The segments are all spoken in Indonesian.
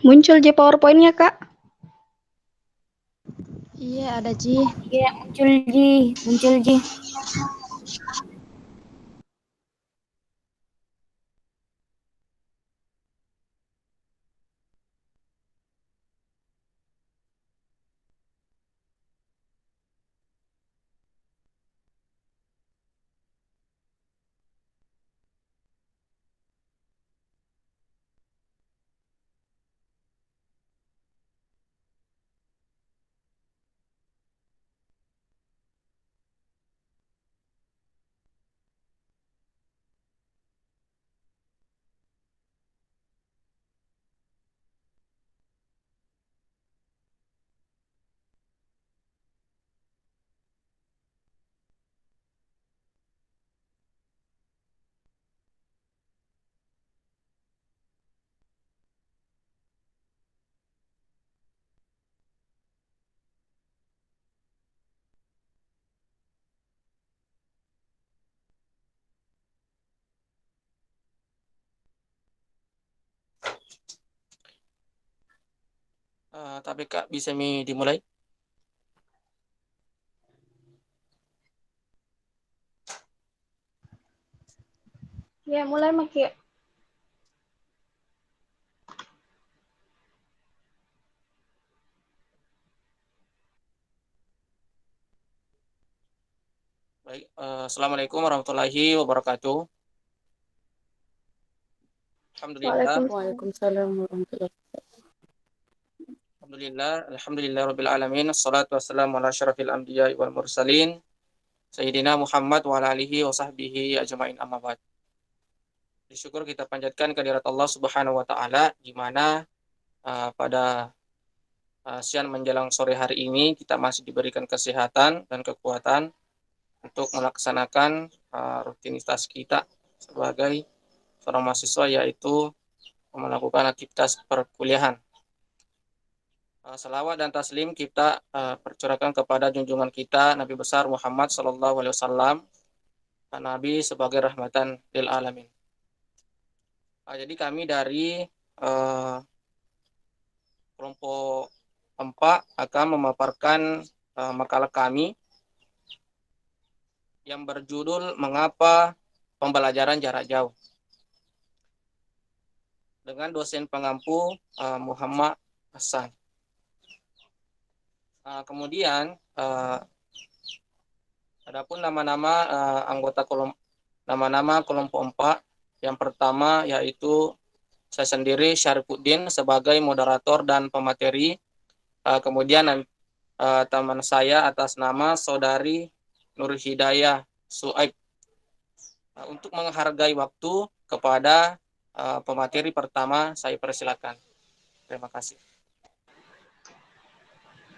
Muncul J PowerPoint-nya, Kak. Iya, ada Ji. Iya, muncul Ji. Tapi Kak, bisa dimulai? Ya, mulai Maki. Baik, Assalamualaikum warahmatullahi wabarakatuh. Alhamdulillah, Waalaikumsalam warahmatullahi wabarakatuh. alhamdulillah rabbil alamin. Assalatu wassalamu ala asyrafil anbiya'i wal mursalin. Sayyidina Muhammad wa ala alihi wa sahbihi ajma'in amma ba'd. Bersyukur kita panjatkan kehadirat Allah Subhanahu wa taala di mana pada siang menjelang sore hari ini kita masih diberikan kesehatan dan kekuatan untuk melaksanakan rutinitas kita sebagai seorang mahasiswa, yaitu melakukan aktivitas perkuliahan. Salawat dan taslim kita percurahkan kepada junjungan kita Nabi besar Muhammad Sallallahu Alaihi Wasallam, Nabi sebagai rahmatan lil alamin. Jadi kami dari kelompok 4 akan memaparkan makalah kami yang berjudul Mengapa Pembelajaran Jarak Jauh, dengan dosen pengampu Muhammad Hasan. Kemudian adapun nama-nama anggota kelompok 4, yang pertama yaitu saya sendiri Syarifuddin sebagai moderator dan pemateri. Kemudian teman saya atas nama saudari Nur Hidayah Suaib. Untuk menghargai waktu kepada pemateri pertama, saya persilakan. Terima kasih.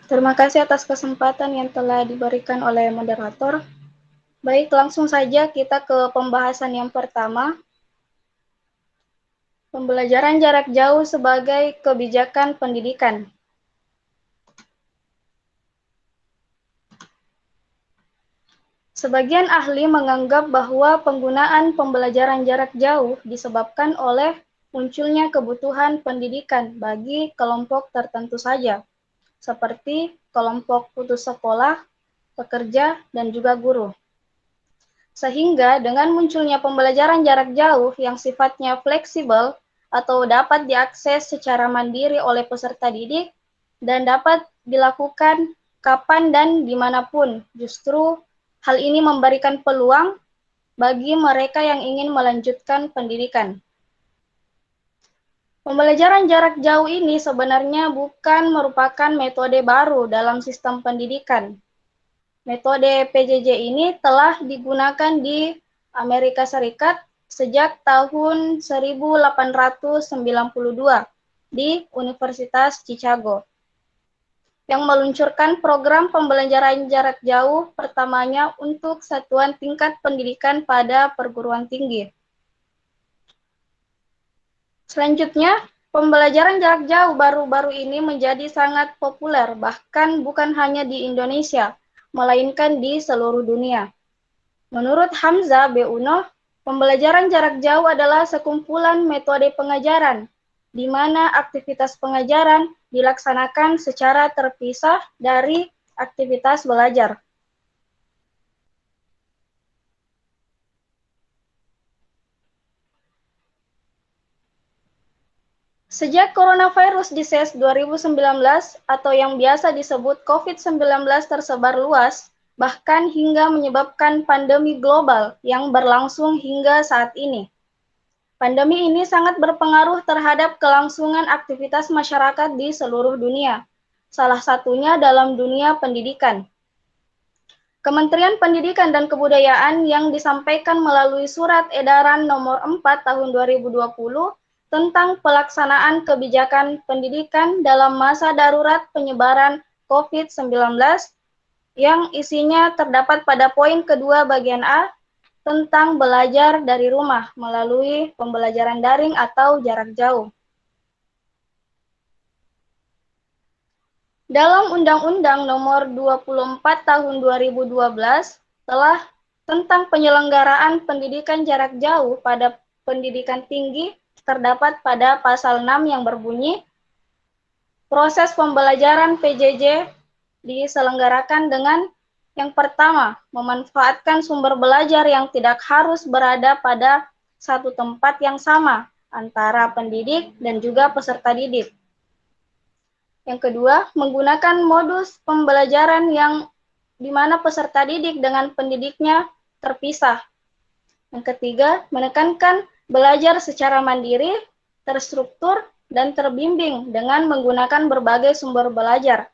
Terima kasih atas kesempatan yang telah diberikan oleh moderator. Baik, langsung saja kita ke pembahasan yang pertama. Pembelajaran jarak jauh sebagai kebijakan pendidikan. Sebagian ahli menganggap bahwa penggunaan pembelajaran jarak jauh disebabkan oleh munculnya kebutuhan pendidikan bagi kelompok tertentu saja, seperti kelompok putus sekolah, pekerja, dan juga guru. Sehingga dengan munculnya pembelajaran jarak jauh yang sifatnya fleksibel atau dapat diakses secara mandiri oleh peserta didik dan dapat dilakukan kapan dan dimanapun, justru hal ini memberikan peluang bagi mereka yang ingin melanjutkan pendidikan. Pembelajaran jarak jauh ini sebenarnya bukan merupakan metode baru dalam sistem pendidikan. Metode PJJ ini telah digunakan di Amerika Serikat sejak tahun 1892 di Universitas Chicago, yang meluncurkan program pembelajaran jarak jauh pertamanya untuk satuan tingkat pendidikan pada perguruan tinggi. Selanjutnya, pembelajaran jarak jauh baru-baru ini menjadi sangat populer, bahkan bukan hanya di Indonesia, melainkan di seluruh dunia. Menurut Hamzah B. Uno, pembelajaran jarak jauh adalah sekumpulan metode pengajaran di mana aktivitas pengajaran dilaksanakan secara terpisah dari aktivitas belajar. Sejak coronavirus disease 2019 atau yang biasa disebut COVID-19 tersebar luas, bahkan hingga menyebabkan pandemi global yang berlangsung hingga saat ini. Pandemi ini sangat berpengaruh terhadap kelangsungan aktivitas masyarakat di seluruh dunia, salah satunya dalam dunia pendidikan. Kementerian Pendidikan dan Kebudayaan yang disampaikan melalui Surat Edaran Nomor 4 Tahun 2020 tentang pelaksanaan kebijakan pendidikan dalam masa darurat penyebaran COVID-19 yang isinya terdapat pada poin kedua bagian A tentang belajar dari rumah melalui pembelajaran daring atau jarak jauh. Dalam Undang-Undang Nomor 24 Tahun 2012 telah tentang penyelenggaraan pendidikan jarak jauh pada pendidikan tinggi terdapat pada pasal 6 yang berbunyi, proses pembelajaran PJJ diselenggarakan dengan yang pertama, memanfaatkan sumber belajar yang tidak harus berada pada satu tempat yang sama antara pendidik dan juga peserta didik. Yang kedua, menggunakan modus pembelajaran yang di mana peserta didik dengan pendidiknya terpisah. Yang ketiga, menekankan belajar secara mandiri, terstruktur, dan terbimbing dengan menggunakan berbagai sumber belajar.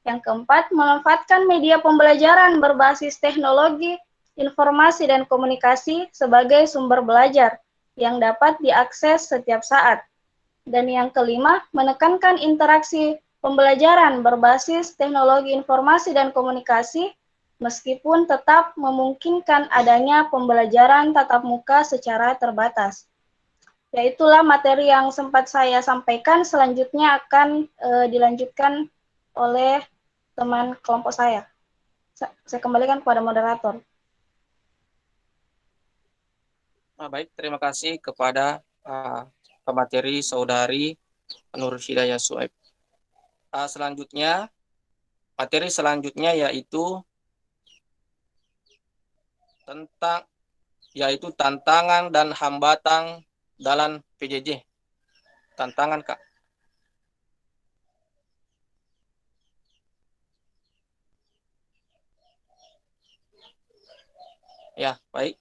Yang keempat, memanfaatkan media pembelajaran berbasis teknologi, informasi, dan komunikasi sebagai sumber belajar yang dapat diakses setiap saat. Dan yang kelima, menekankan interaksi pembelajaran berbasis teknologi informasi dan komunikasi meskipun tetap memungkinkan adanya pembelajaran tatap muka secara terbatas. Ya, itulah materi yang sempat saya sampaikan. Selanjutnya akan dilanjutkan oleh teman kelompok saya. Saya kembalikan kepada moderator. Baik, terima kasih kepada pemateri saudari Nur Hidayah Suaib. Selanjutnya, materi selanjutnya yaitu tantangan dan hambatan dalam PJJ. Tantangan, Kak. Ya, baik.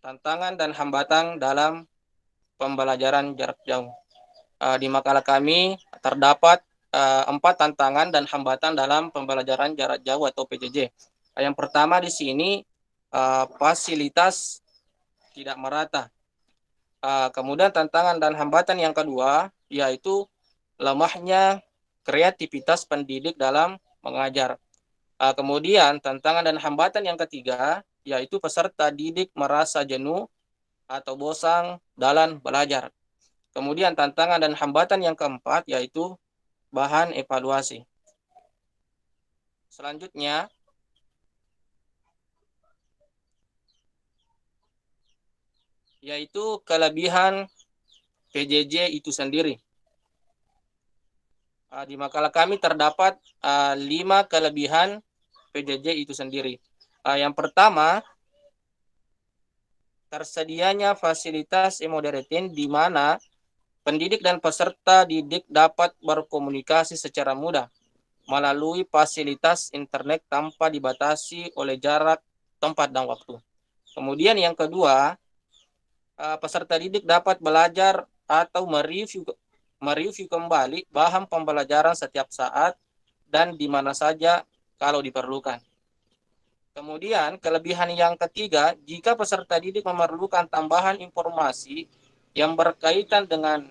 Tantangan dan hambatan dalam pembelajaran jarak jauh. Di makalah kami terdapat 4 tantangan dan hambatan dalam pembelajaran jarak jauh atau PJJ. Yang pertama di sini fasilitas tidak merata. Kemudian tantangan dan hambatan yang kedua yaitu lemahnya kreativitas pendidik dalam mengajar. Kemudian tantangan dan hambatan yang ketiga yaitu peserta didik merasa jenuh atau bosan dalam belajar. Kemudian tantangan dan hambatan yang keempat yaitu bahan evaluasi. Selanjutnya, yaitu kelebihan PJJ itu sendiri. Di makalah kami terdapat 5 kelebihan PJJ itu sendiri. Yang pertama, tersedianya fasilitas e-moderating di mana pendidik dan peserta didik dapat berkomunikasi secara mudah melalui fasilitas internet tanpa dibatasi oleh jarak, tempat, dan waktu. Kemudian yang kedua, peserta didik dapat belajar atau mereview kembali bahan pembelajaran setiap saat dan di mana saja kalau diperlukan. Kemudian kelebihan yang ketiga, jika peserta didik memerlukan tambahan informasi yang berkaitan dengan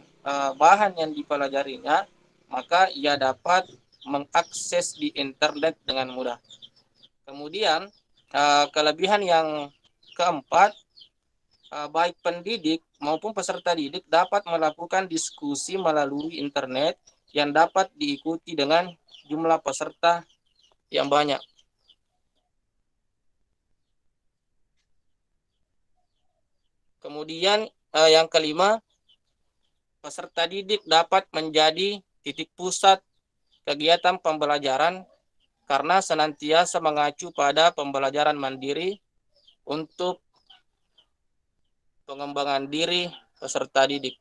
bahan yang dipelajarinya, maka ia dapat mengakses di internet dengan mudah. Kemudian kelebihan yang keempat, baik pendidik maupun peserta didik dapat melakukan diskusi melalui internet yang dapat diikuti dengan jumlah peserta yang banyak. Kemudian yang kelima, peserta didik dapat menjadi titik pusat kegiatan pembelajaran karena senantiasa mengacu pada pembelajaran mandiri untuk pengembangan diri peserta didik.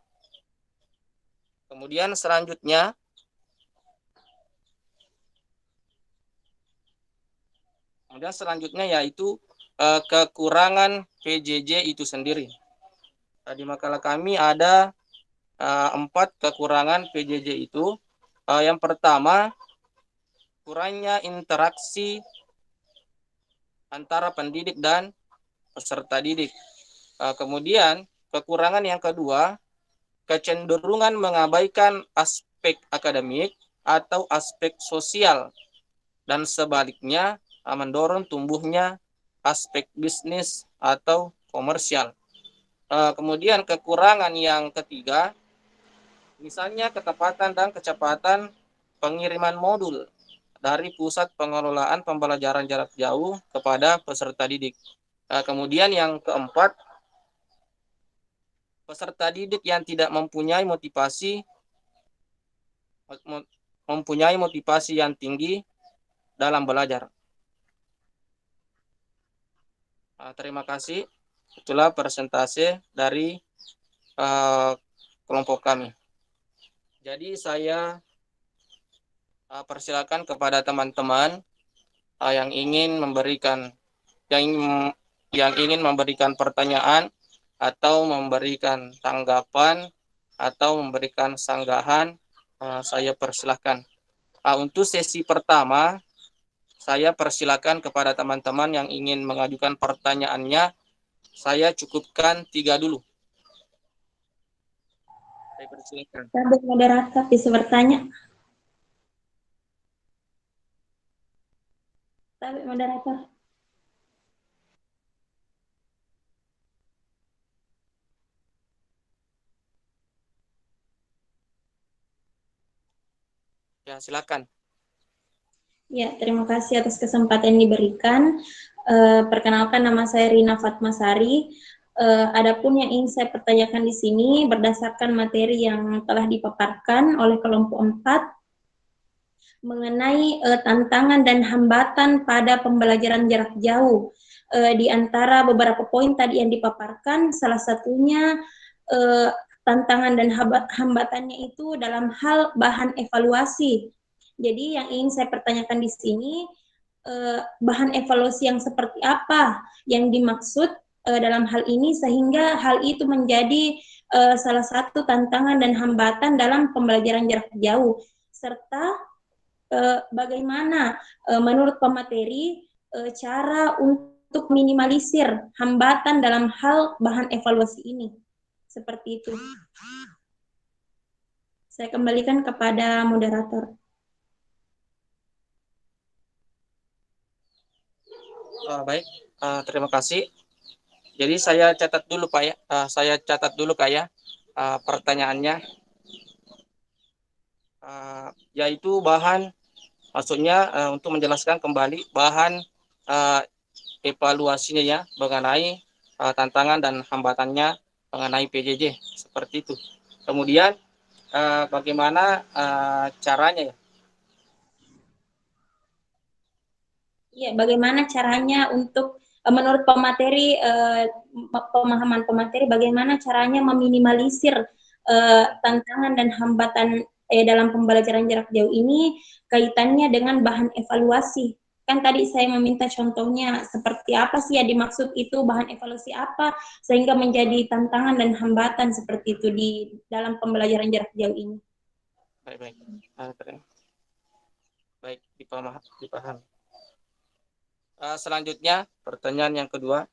Kemudian selanjutnya yaitu kekurangan PJJ itu sendiri. Di makalah kami ada 4 kekurangan PJJ itu. Yang pertama, kurangnya interaksi antara pendidik dan peserta didik. Kemudian kekurangan yang kedua, kecenderungan mengabaikan aspek akademik atau aspek sosial dan sebaliknya mendorong tumbuhnya aspek bisnis atau komersial. Kemudian kekurangan yang ketiga, misalnya ketepatan dan kecepatan pengiriman modul dari pusat pengelolaan pembelajaran jarak jauh kepada peserta didik. Kemudian yang keempat, peserta didik yang tidak mempunyai motivasi yang tinggi dalam belajar. Terima kasih. Itulah presentase dari kelompok kami. Jadi saya persilakan kepada teman-teman yang ingin memberikan pertanyaan atau memberikan tanggapan atau memberikan sanggahan, saya persilahkan. Untuk sesi pertama, saya persilakan kepada teman-teman yang ingin mengajukan pertanyaannya, saya cukupkan 3 dulu. Saya persilakan. Sahabat moderator bisa bertanya. Sahabat moderator. Ya, silakan. Ya, terima kasih atas kesempatan yang diberikan. Perkenalkan, nama saya Rina Fatmasari. Adapun yang ingin saya pertanyakan di sini berdasarkan materi yang telah dipaparkan oleh kelompok 4 mengenai tantangan dan hambatan pada pembelajaran jarak jauh. Di antara beberapa poin tadi yang dipaparkan, salah satunya tantangan dan hambatannya itu dalam hal bahan evaluasi. Jadi yang ingin saya pertanyakan di sini, bahan evaluasi yang seperti apa yang dimaksud dalam hal ini sehingga hal itu menjadi salah satu tantangan dan hambatan dalam pembelajaran jarak jauh, serta bagaimana menurut pemateri cara untuk minimalisir hambatan dalam hal bahan evaluasi ini. Seperti itu. Saya kembalikan kepada moderator. Baik, terima kasih. Jadi saya catat dulu Pak ya. Pertanyaannya, yaitu bahan, maksudnya untuk menjelaskan kembali bahan evaluasinya ya mengenai tantangan dan hambatannya mengenai PJJ seperti itu. Kemudian bagaimana caranya ya? Ya, bagaimana caranya untuk menurut pemateri, pemahaman pemateri, bagaimana caranya meminimalisir tantangan dan hambatan dalam pembelajaran jarak jauh ini kaitannya dengan bahan evaluasi. Kan tadi saya meminta contohnya seperti apa sih yang dimaksud itu, bahan evaluasi apa sehingga menjadi tantangan dan hambatan seperti itu di dalam pembelajaran jarak jauh ini. Baik. Baik, dipaham. Selanjutnya, pertanyaan yang kedua.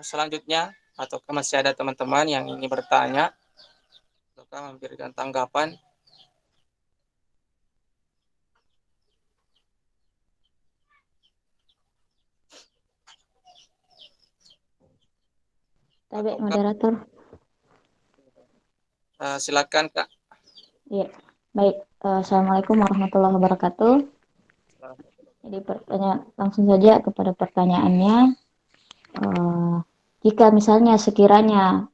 selanjutnya, atau masih ada teman-teman yang ingin bertanya atau memberikan tanggapan? Tabe moderator. Silakan Kak. Iya. Baik. Assalamualaikum warahmatullahi wabarakatuh. Jadi langsung saja kepada pertanyaannya. Jika misalnya sekiranya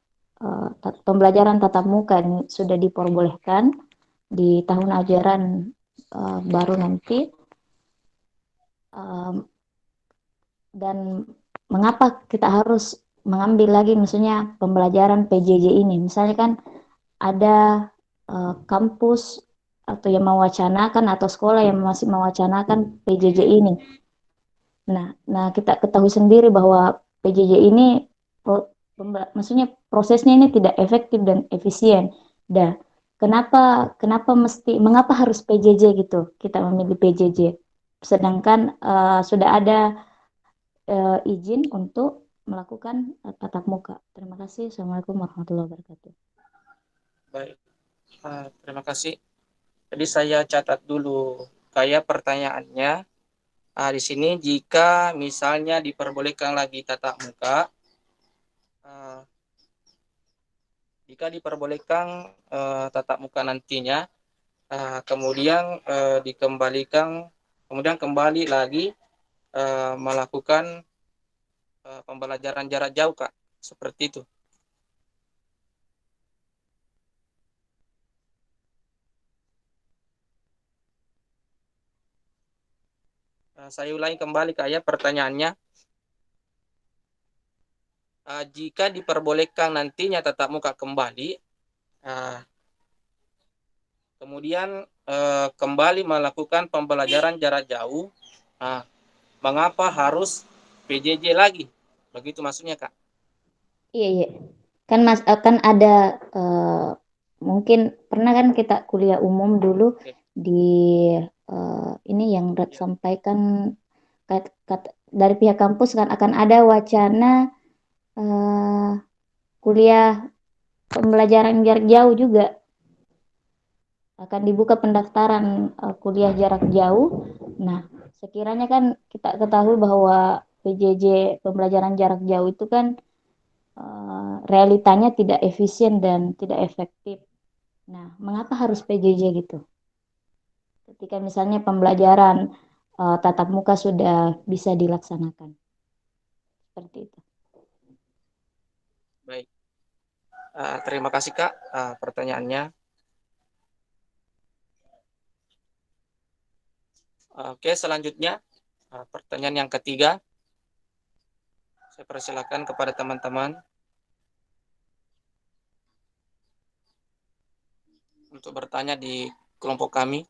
pembelajaran tatap muka ini sudah diperbolehkan di tahun ajaran baru nanti, dan mengapa kita harus mengambil lagi misalnya pembelajaran PJJ ini? Misalnya kan ada kampus atau yang mewacanakan atau sekolah yang masih mewacanakan PJJ ini. Nah kita ketahui sendiri bahwa PJJ ini maksudnya prosesnya ini tidak efektif dan efisien. Mengapa harus PJJ gitu? Kita memilih PJJ. Sedangkan sudah ada izin untuk melakukan tatap muka. Terima kasih. Assalamualaikum warahmatullahi wabarakatuh. Baik, terima kasih. Jadi saya catat dulu kayak pertanyaannya. Di sini jika misalnya diperbolehkan lagi tatap muka, jika diperbolehkan tatap muka nantinya, kemudian kemudian kembali lagi melakukan pembelajaran jarak jauh, Kak, seperti itu. Saya ulangi kembali kayak pertanyaannya. Jika diperbolehkan nantinya tatap muka kembali, kemudian kembali melakukan pembelajaran jarak jauh, mengapa harus PJJ lagi? Begitu maksudnya, Kak? Iya. Kan Mas akan ada mungkin pernah kan kita kuliah umum dulu di ini yang sampaikan dari pihak kampus kan akan ada wacana kuliah pembelajaran jarak jauh juga. Akan dibuka pendaftaran kuliah jarak jauh. Nah, sekiranya kan kita ketahui bahwa PJJ pembelajaran jarak jauh itu kan realitanya tidak efisien dan tidak efektif. Nah, mengapa harus PJJ gitu? Ketika misalnya pembelajaran tatap muka sudah bisa dilaksanakan. Seperti itu. Baik. Terima kasih, Kak, pertanyaannya. Oke, selanjutnya pertanyaan yang ketiga. Saya persilakan kepada teman-teman untuk bertanya di kelompok kami.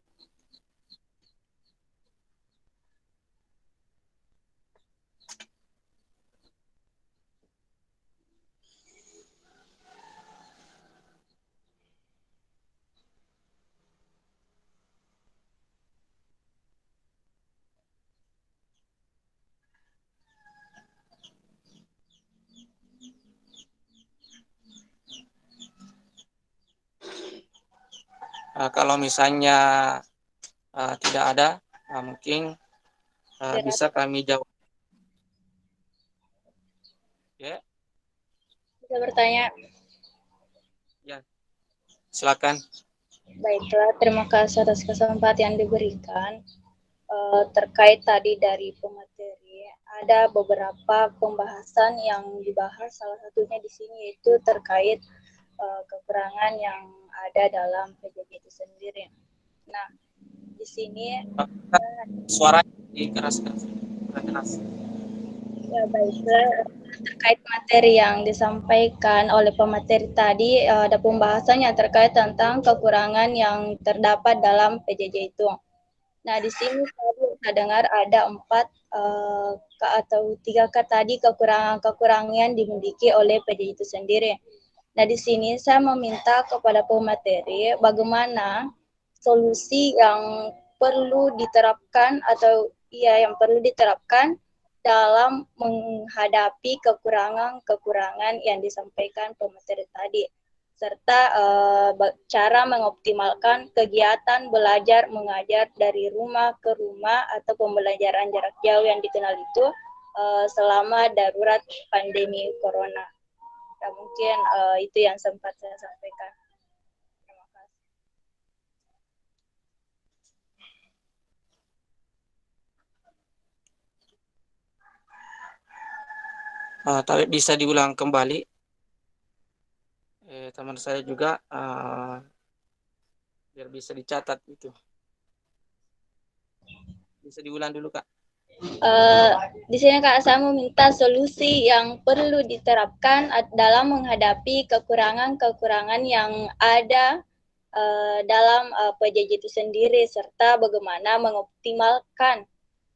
Kalau misalnya tidak ada, mungkin bisa kami jawab. Ya. Bisa bertanya? Ya, silakan. Baiklah, terima kasih atas kesempatan yang diberikan. Terkait tadi dari pemateri, ada beberapa pembahasan yang dibahas, salah satunya di sini yaitu terkait kekurangan yang ada dalam PJJ itu sendiri. Nah, di sini suaranya dikeraskan. Ya, baiklah, terkait materi yang disampaikan oleh pemateri tadi, ada pembahasannya terkait tentang kekurangan yang terdapat dalam PJJ itu. Nah, di sini tadi saya dengar ada 4 atau 3 tadi kekurangan-kekurangan yang dimiliki oleh PJJ itu sendiri. Nah, di sini saya meminta kepada pemateri bagaimana solusi yang perlu diterapkan atau yang perlu diterapkan dalam menghadapi kekurangan-kekurangan yang disampaikan pemateri tadi, serta cara mengoptimalkan kegiatan belajar mengajar dari rumah ke rumah atau pembelajaran jarak jauh yang dikenal itu selama darurat pandemi corona. Ya, mungkin itu yang sempat saya sampaikan. Terima kasih. Tapi bisa diulang kembali. Teman saya juga biar bisa dicatat itu. Bisa diulang dulu, Kak. Di sini Kak, saya meminta solusi yang perlu diterapkan dalam menghadapi kekurangan-kekurangan yang ada dalam PJJ itu sendiri, serta bagaimana mengoptimalkan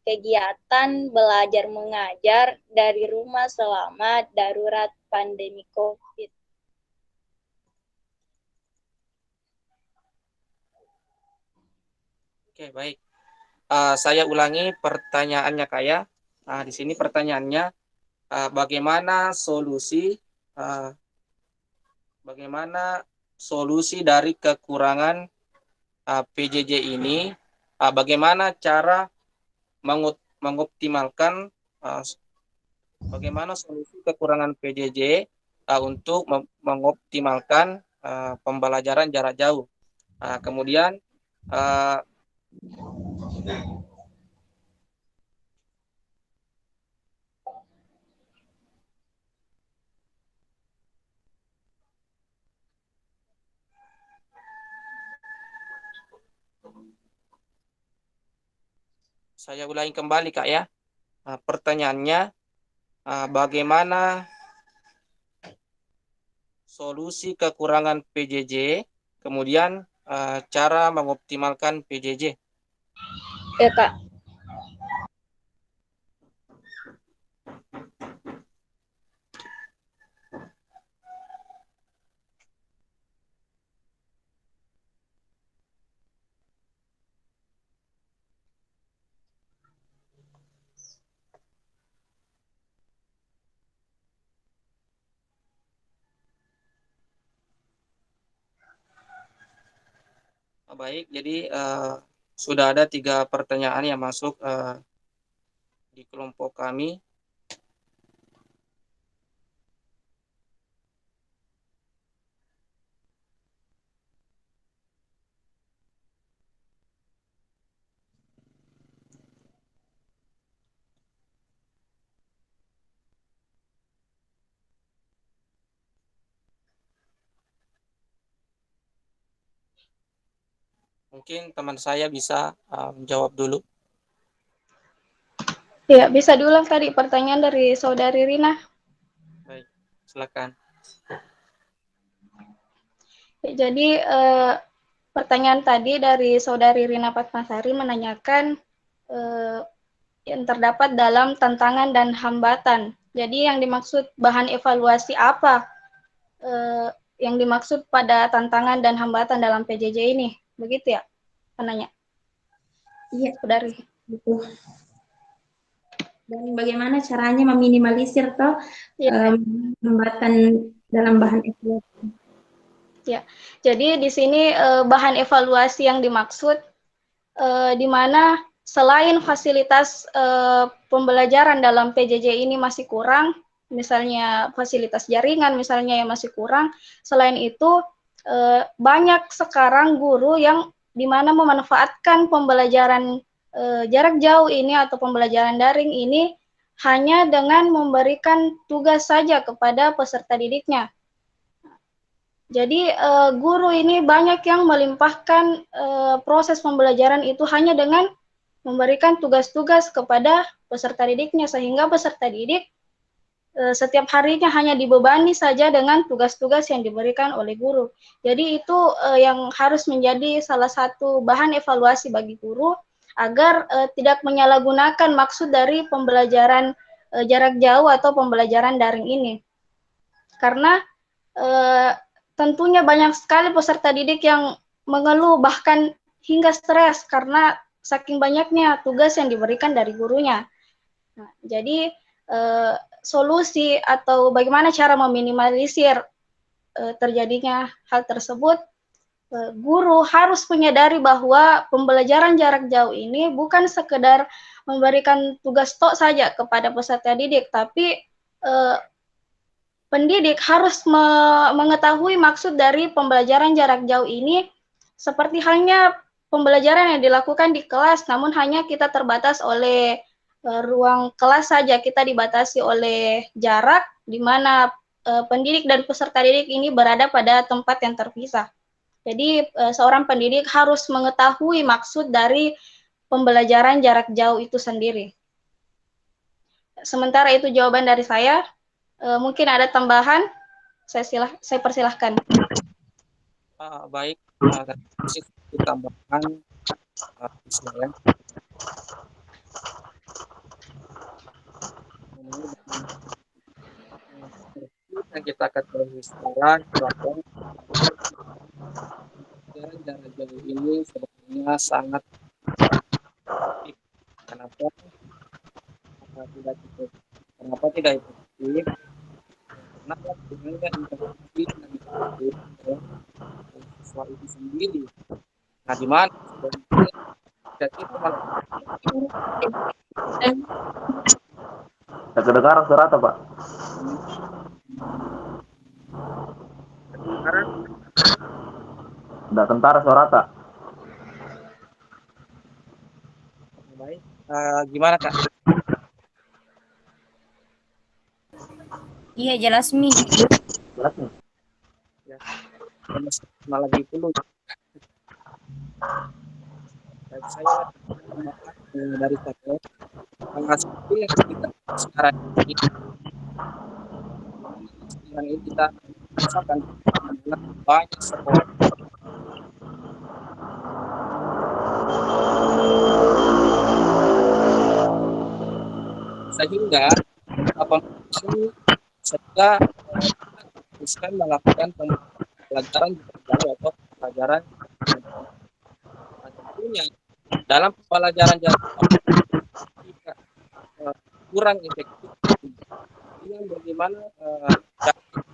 kegiatan belajar mengajar dari rumah selama darurat pandemi COVID. Oke, baik. Saya ulangi pertanyaannya, Kak ya. Di sini pertanyaannya, bagaimana solusi dari kekurangan PJJ ini? Bagaimana cara mengoptimalkan bagaimana solusi kekurangan PJJ untuk mengoptimalkan pembelajaran jarak jauh. Kemudian saya ulangi kembali, Kak ya. Pertanyaannya, bagaimana solusi kekurangan PJJ, kemudian cara mengoptimalkan PJJ. Ya Kak. Baik, jadi sudah ada 3 pertanyaan yang masuk di kelompok kami. Mungkin teman saya bisa menjawab dulu. Ya, bisa diulang tadi pertanyaan dari Saudari Rina. Baik, silakan. Ya, jadi pertanyaan tadi dari Saudari Rina Fatmasari menanyakan yang terdapat dalam tantangan dan hambatan. Jadi yang dimaksud bahan evaluasi apa yang dimaksud pada tantangan dan hambatan dalam PJJ ini? Begitu ya, penanya? Iya, Saudari. gitu. Dan bagaimana caranya meminimalisir hambatan dalam bahan evaluasi? Ya, jadi di sini bahan evaluasi yang dimaksud di mana selain fasilitas pembelajaran dalam PJJ ini masih kurang, misalnya fasilitas jaringan misalnya yang masih kurang, selain itu banyak sekarang guru yang di mana memanfaatkan pembelajaran jarak jauh ini atau pembelajaran daring ini hanya dengan memberikan tugas saja kepada peserta didiknya. Jadi guru ini banyak yang melimpahkan proses pembelajaran itu hanya dengan memberikan tugas-tugas kepada peserta didiknya, sehingga peserta didik setiap harinya hanya dibebani saja dengan tugas-tugas yang diberikan oleh guru. Jadi itu yang harus menjadi salah satu bahan evaluasi bagi guru agar tidak menyalahgunakan maksud dari pembelajaran jarak jauh atau pembelajaran daring ini. Karena tentunya banyak sekali peserta didik yang mengeluh bahkan hingga stres karena saking banyaknya tugas yang diberikan dari gurunya. Nah, jadi solusi atau bagaimana cara meminimalisir terjadinya hal tersebut, guru harus menyadari bahwa pembelajaran jarak jauh ini bukan sekedar memberikan tugas tok saja kepada peserta didik, tapi pendidik harus mengetahui maksud dari pembelajaran jarak jauh ini, seperti halnya pembelajaran yang dilakukan di kelas, namun hanya kita terbatas oleh ruang kelas saja, kita dibatasi oleh jarak, di mana pendidik dan peserta didik ini berada pada tempat yang terpisah. Jadi seorang pendidik harus mengetahui maksud dari pembelajaran jarak jauh itu sendiri. Sementara itu jawaban dari saya. Mungkin ada tambahan, saya persilahkan. Baik, kasih tambahan saya. Yang kita ketahui sekarang bahwa jarak jauh ini sebenarnya sangat efektif. Kenapa tidak efektif? Karena sebenarnya interaksi dan siswa itu sendiri. Nah, di mana sebenarnya kita malah kedengaran suara apa, Pak? sekarang Tidak kentara suara tak? baik. Gimana, Kak? Iya, jelas Mi. Jelas nih. Ya. Malah dulu. Saya dari saya seperti yang kita sekarang ini kita rasakan banyak sekolah sehingga sehingga bisa melakukan pembelajaran atau pelajaran tentunya dalam pembelajaran jarak kurang efektif. Yang bagaimana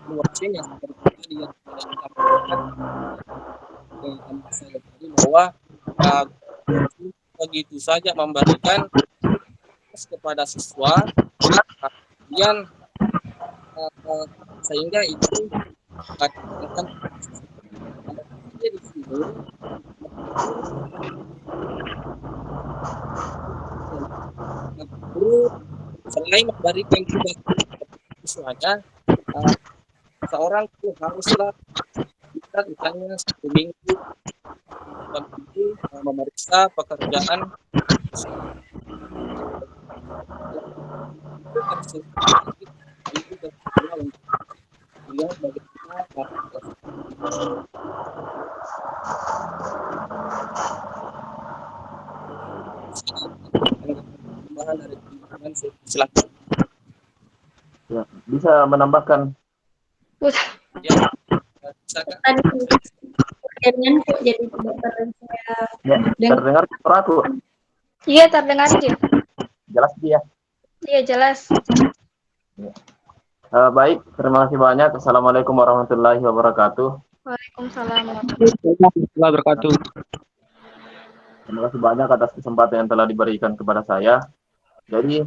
evaluasinya seperti tadi yang disampaikan saya tadi bahwa begitu saja memberikan kepada siswa, kemudian sehingga itu akan di sini guru selain memberikan tugas siswanya, seorang guru haruslah bisa misalnya 1 minggu memeriksa pekerjaan silakan. Ya, bisa menambahkan. Ya, Tadi kemudian kok jadi tidak Ya, terdengar suara aku. Iya, terdengar aja. Jelas dia. Iya, jelas. Ya. Baik, terima kasih banyak. Assalamualaikum warahmatullahi wabarakatuh. Waalaikumsalam. warahmatullahi wabarakatuh. Terima kasih banyak atas kesempatan yang telah diberikan kepada saya. Jadi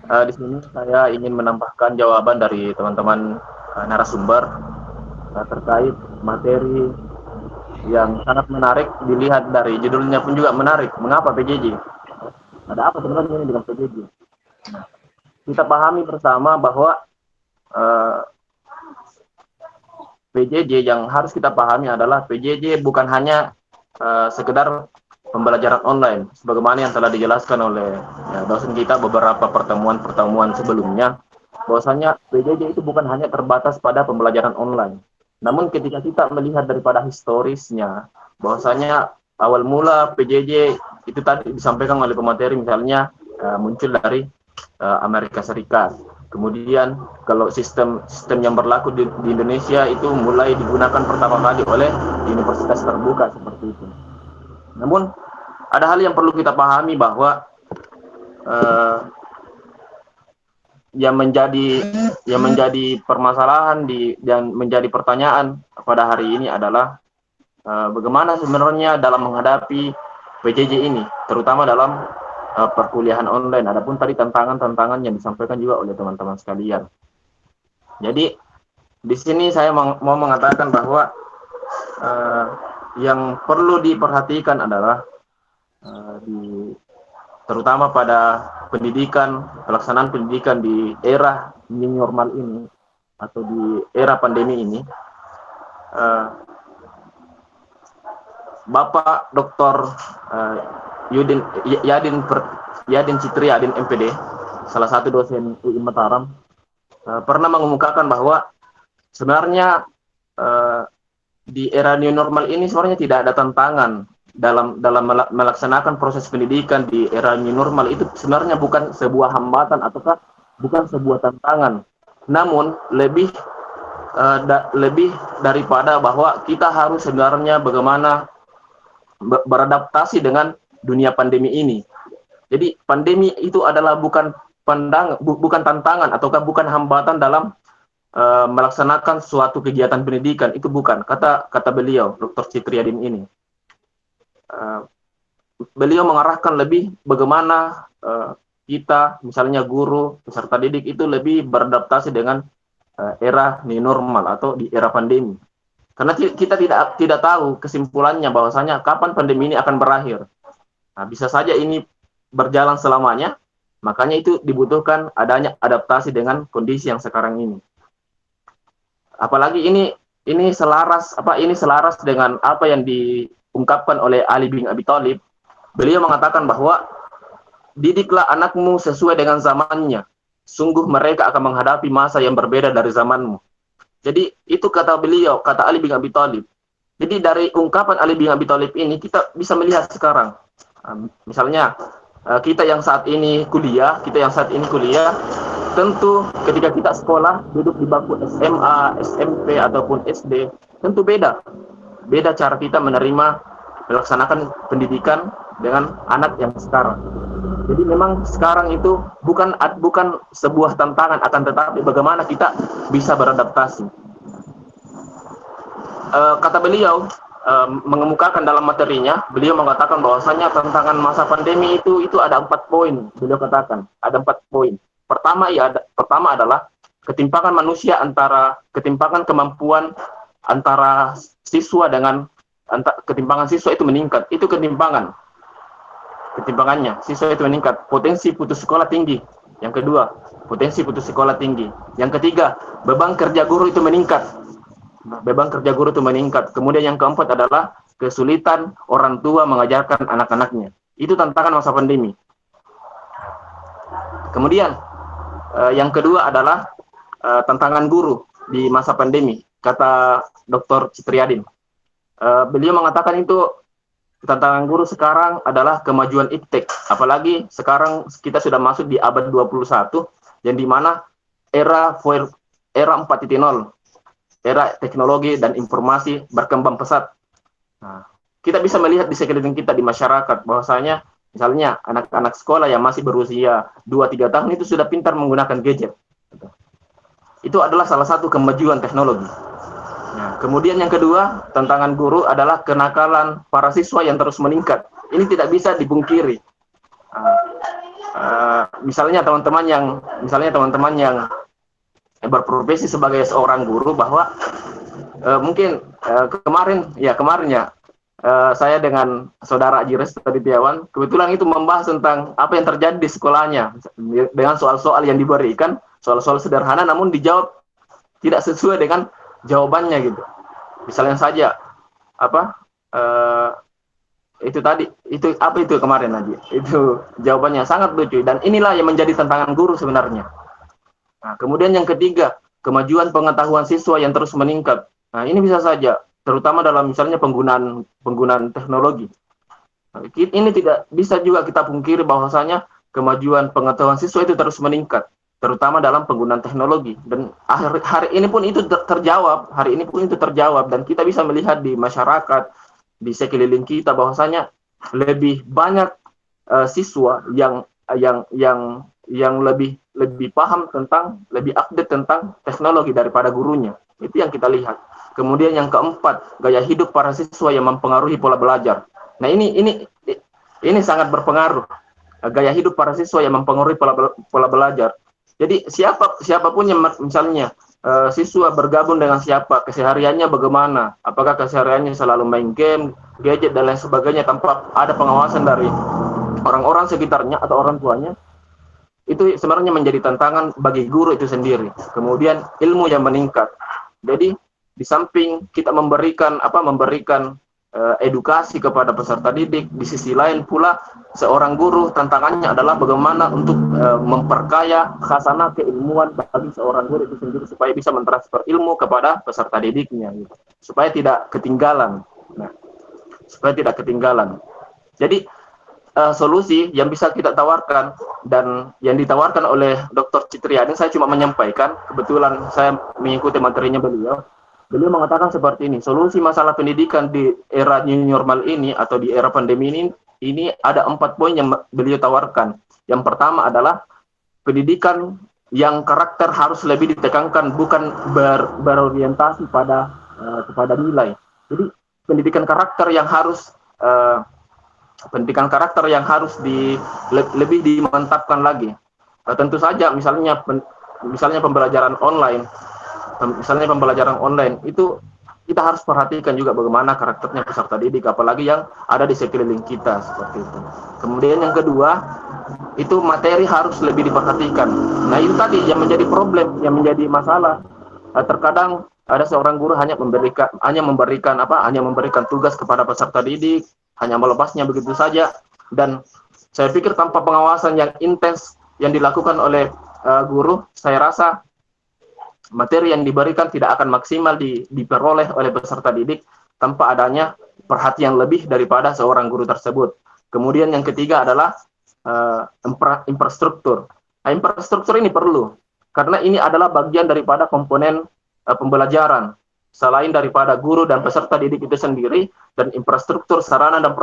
di sini saya ingin menambahkan jawaban dari teman-teman narasumber terkait materi yang sangat menarik. Dilihat dari judulnya pun juga menarik. Mengapa PJJ? Ada apa sebenarnya ini dengan PJJ? Kita pahami bersama bahwa PJJ yang harus kita pahami adalah PJJ bukan hanya sekedar pembelajaran online, sebagaimana yang telah dijelaskan oleh dosen kita beberapa pertemuan sebelumnya, bahwasanya PJJ itu bukan hanya terbatas pada pembelajaran online. Namun ketika kita melihat daripada historisnya, bahwasanya awal mula PJJ itu tadi disampaikan oleh pemateri, misalnya muncul dari Amerika Serikat. Kemudian kalau sistem yang berlaku di Indonesia itu mulai digunakan pertama kali oleh universitas terbuka seperti itu. Namun ada hal yang perlu kita pahami bahwa yang menjadi permasalahan dan menjadi pertanyaan pada hari ini adalah bagaimana sebenarnya dalam menghadapi PJJ ini, terutama dalam perkuliahan online. Adapun tadi tantangan-tantangan yang disampaikan juga oleh teman-teman sekalian. Jadi di sini saya mau mengatakan bahwa yang perlu diperhatikan adalah terutama pada pelaksanaan pendidikan di era new normal ini atau di era pandemi ini. Bapak Dr. Yadin Citri Adin MPD, salah satu dosen UI Mataram, pernah mengemukakan bahwa sebenarnya di era new normal ini sebenarnya tidak ada tantangan dalam melaksanakan proses pendidikan di era new normal. Itu sebenarnya bukan sebuah hambatan ataukah bukan sebuah tantangan, namun lebih daripada bahwa kita harus sebenarnya bagaimana beradaptasi dengan dunia pandemi ini. Jadi pandemi itu adalah bukan tantangan ataukah bukan hambatan dalam melaksanakan suatu kegiatan pendidikan. Itu bukan, kata beliau, Dr. Citri Adin ini. Beliau mengarahkan lebih bagaimana kita, misalnya guru, peserta didik itu lebih beradaptasi dengan era new normal atau di era pandemi. Karena kita tidak tahu kesimpulannya bahwasanya kapan pandemi ini akan berakhir. Nah, bisa saja ini berjalan selamanya, makanya itu dibutuhkan adanya adaptasi dengan kondisi yang sekarang ini. Apalagi ini selaras dengan apa yang diungkapkan oleh Ali bin Abi Thalib. Beliau mengatakan bahwa didiklah anakmu sesuai dengan zamannya. Sungguh mereka akan menghadapi masa yang berbeda dari zamanmu. Jadi itu kata beliau, kata Ali bin Abi Thalib. Jadi dari ungkapan Ali bin Abi Thalib ini kita bisa melihat sekarang. Misalnya kita yang saat ini kuliah, tentu ketika kita sekolah duduk di bangku SMA, SMP ataupun SD, tentu beda cara kita melaksanakan pendidikan dengan anak yang sekarang. Jadi memang sekarang itu bukan sebuah tantangan, akan tetapi bagaimana kita bisa beradaptasi. Kata beliau, mengemukakan dalam materinya, beliau mengatakan bahwasanya tantangan masa pandemi itu ada 4 poin. Beliau katakan ada 4 poin. Pertama adalah ketimpangan kemampuan antara siswa ketimpangan siswa itu meningkat. Itu ketimpangannya siswa itu meningkat. Potensi putus sekolah tinggi. Yang kedua, potensi putus sekolah tinggi. Yang ketiga, beban kerja guru itu meningkat. Kemudian yang keempat adalah kesulitan orang tua mengajarkan anak-anaknya. Itu tantangan masa pandemi. Kemudian yang kedua adalah tantangan guru di masa pandemi, kata Dr. Citri Adin. Beliau mengatakan itu tantangan guru sekarang adalah kemajuan iptek. Apalagi sekarang kita sudah masuk di abad 21, yang dimana era 4.0, era teknologi dan informasi berkembang pesat. Nah, kita bisa melihat di sekeliling kita, di masyarakat, bahwasanya misalnya anak-anak sekolah yang masih berusia 2-3 tahun itu sudah pintar menggunakan gadget. Itu adalah salah satu kemajuan teknologi. Nah, kemudian yang kedua, tantangan guru adalah kenakalan para siswa yang terus meningkat. Ini tidak bisa dipungkiri. Misalnya teman-teman yang berprofesi sebagai seorang guru, bahwa mungkin kemarin saya dengan saudara Ajires Taditiawan kebetulan itu membahas tentang apa yang terjadi di sekolahnya dengan soal-soal yang diberikan, soal-soal sederhana namun dijawab tidak sesuai dengan jawabannya gitu. Misalnya saja itu kemarin aja, itu jawabannya sangat lucu, dan inilah yang menjadi tantangan guru sebenarnya. Nah, kemudian yang ketiga, kemajuan pengetahuan siswa yang terus meningkat. Nah, ini bisa saja terutama dalam misalnya penggunaan teknologi. Nah, ini tidak bisa juga kita pungkiri bahwasanya kemajuan pengetahuan siswa itu terus meningkat, terutama dalam penggunaan teknologi. Dan hari ini pun itu terjawab, dan kita bisa melihat di masyarakat, di sekeliling kita, bahwasanya lebih banyak siswa yang yang lebih paham tentang, lebih update tentang teknologi daripada gurunya. Itu yang kita lihat. Kemudian yang keempat, gaya hidup para siswa yang mempengaruhi pola belajar. Nah, ini sangat berpengaruh. Gaya hidup para siswa yang mempengaruhi pola belajar. Jadi siapapun yang misalnya siswa bergabung dengan siapa, kesehariannya bagaimana, apakah kesehariannya selalu main game, gadget dan lain sebagainya tanpa ada pengawasan dari orang-orang sekitarnya atau orang tuanya, itu sebenarnya menjadi tantangan bagi guru itu sendiri. Kemudian ilmu yang meningkat. Jadi di samping kita memberikan edukasi kepada peserta didik, di sisi lain pula seorang guru tantangannya adalah bagaimana untuk memperkaya khasanah keilmuan bagi seorang guru itu sendiri supaya bisa mentransfer ilmu kepada peserta didiknya, gitu. Supaya tidak ketinggalan. Nah, supaya tidak ketinggalan. Jadi solusi yang bisa kita tawarkan dan yang ditawarkan oleh Dr. Citriadin, saya cuma menyampaikan, kebetulan saya mengikuti materinya beliau. Beliau mengatakan seperti ini, solusi masalah pendidikan di era new normal ini atau di era pandemi ini ada 4 poin yang beliau tawarkan. Yang pertama adalah pendidikan yang karakter harus lebih ditekankan, bukan berorientasi kepada nilai. Jadi pendidikan karakter yang harus lebih dimantapkan lagi. Tentu saja misalnya pembelajaran online. Misalnya pembelajaran online itu kita harus perhatikan juga bagaimana karakternya peserta didik, apalagi yang ada di sekeliling kita seperti itu. Kemudian yang kedua, itu materi harus lebih diperhatikan. Nah, itu tadi yang menjadi problem, yang menjadi masalah. Terkadang ada seorang guru hanya memberikan tugas kepada peserta didik, hanya melepasnya begitu saja, dan saya pikir tanpa pengawasan yang intens yang dilakukan oleh guru, saya rasa materi yang diberikan tidak akan maksimal diperoleh oleh peserta didik tanpa adanya perhatian lebih daripada seorang guru tersebut. Kemudian yang ketiga adalah infrastruktur. Nah, infrastruktur ini perlu, karena ini adalah bagian daripada komponen pembelajaran. Selain daripada guru dan peserta didik itu sendiri, dan infrastruktur sarana dan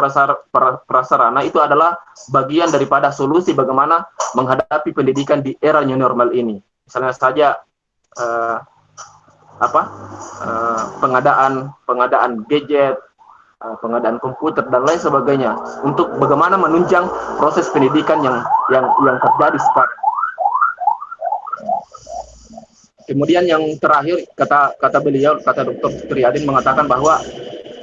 prasarana itu adalah bagian daripada solusi bagaimana menghadapi pendidikan di era new normal ini. Misalnya saja pengadaan gadget, pengadaan komputer dan lain sebagainya untuk bagaimana menunjang proses pendidikan yang terjadi sekarang. Kemudian yang terakhir kata Dr. Citriadin mengatakan bahwa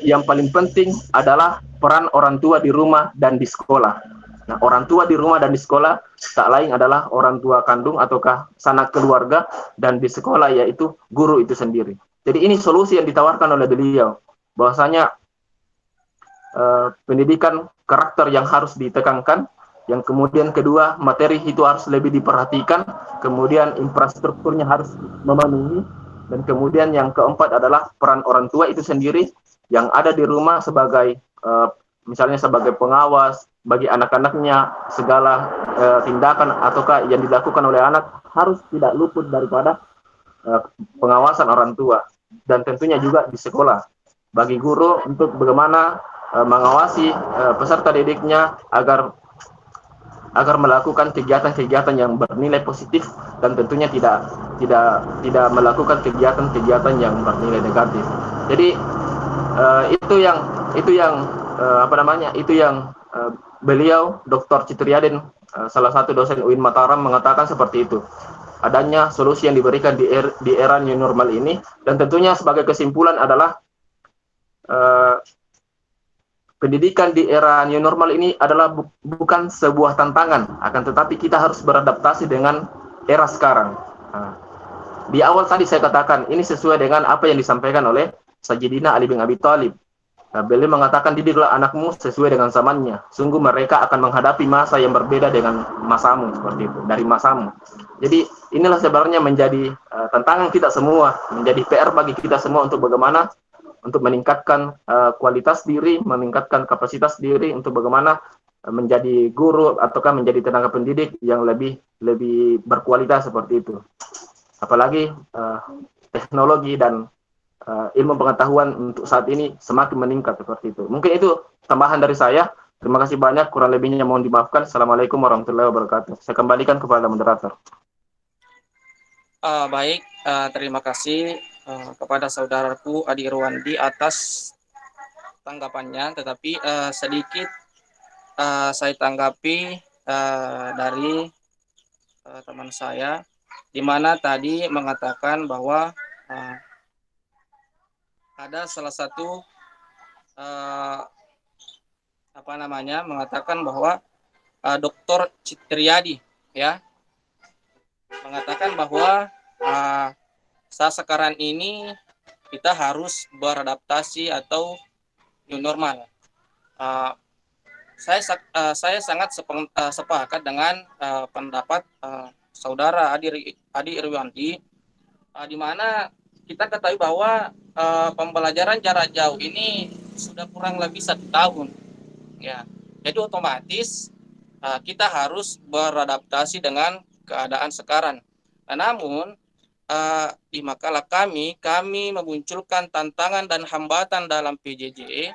yang paling penting adalah peran orang tua di rumah dan di sekolah. Nah, orang tua di rumah dan di sekolah tak lain adalah orang tua kandung ataukah sanak keluarga, dan di sekolah yaitu guru itu sendiri. Jadi ini solusi yang ditawarkan oleh beliau, bahwasanya pendidikan karakter yang harus ditekankan, yang kemudian kedua materi itu harus lebih diperhatikan, kemudian infrastrukturnya harus memenuhi, dan kemudian yang keempat adalah peran orang tua itu sendiri yang ada di rumah sebagai misalnya sebagai pengawas bagi anak-anaknya, segala tindakan ataukah yang dilakukan oleh anak harus tidak luput daripada pengawasan orang tua. Dan tentunya juga di sekolah bagi guru untuk bagaimana mengawasi peserta didiknya agar melakukan kegiatan-kegiatan yang bernilai positif, dan tentunya tidak melakukan kegiatan-kegiatan yang bernilai negatif. Jadi itu yang beliau Dr. Citriadin, salah satu dosen UIN Mataram, mengatakan seperti itu. Adanya solusi yang diberikan di era new normal ini, dan tentunya sebagai kesimpulan adalah pendidikan di era new normal ini adalah bukan sebuah tantangan, akan tetapi kita harus beradaptasi dengan era sekarang. Di awal tadi saya katakan ini sesuai dengan apa yang disampaikan oleh Sayyidina Ali bin Abi Thalib. Beliau mengatakan, didiklah anakmu sesuai dengan zamannya. Sungguh mereka akan menghadapi masa yang berbeda dengan masamu, seperti itu, dari masamu. Jadi inilah sebenarnya menjadi tantangan kita semua, menjadi PR bagi kita semua untuk bagaimana untuk meningkatkan kualitas diri, meningkatkan kapasitas diri untuk bagaimana menjadi guru ataukah menjadi tenaga pendidik yang lebih berkualitas seperti itu. Apalagi teknologi dan ilmu pengetahuan untuk saat ini semakin meningkat seperti itu. Mungkin itu tambahan dari saya. Terima kasih banyak, kurang lebihnya mohon dimaafkan. Assalamualaikum warahmatullahi wabarakatuh. Saya kembalikan kepada moderator. Baik, terima kasih kepada saudaraku Adi Irwandi atas tanggapannya, tetapi sedikit saya tanggapi dari teman saya, di mana tadi mengatakan bahwa ada salah satu mengatakan bahwa Dr. Citriadi ya mengatakan bahwa saat sekarang ini kita harus beradaptasi atau new normal. Saya sangat sepakat dengan pendapat saudara Adi Irwandi, di mana kita ketahui bahwa pembelajaran jarak jauh ini sudah kurang lebih 1 tahun, ya. Jadi otomatis kita harus beradaptasi dengan keadaan sekarang. Namun di makalah kami memunculkan tantangan dan hambatan dalam PJJ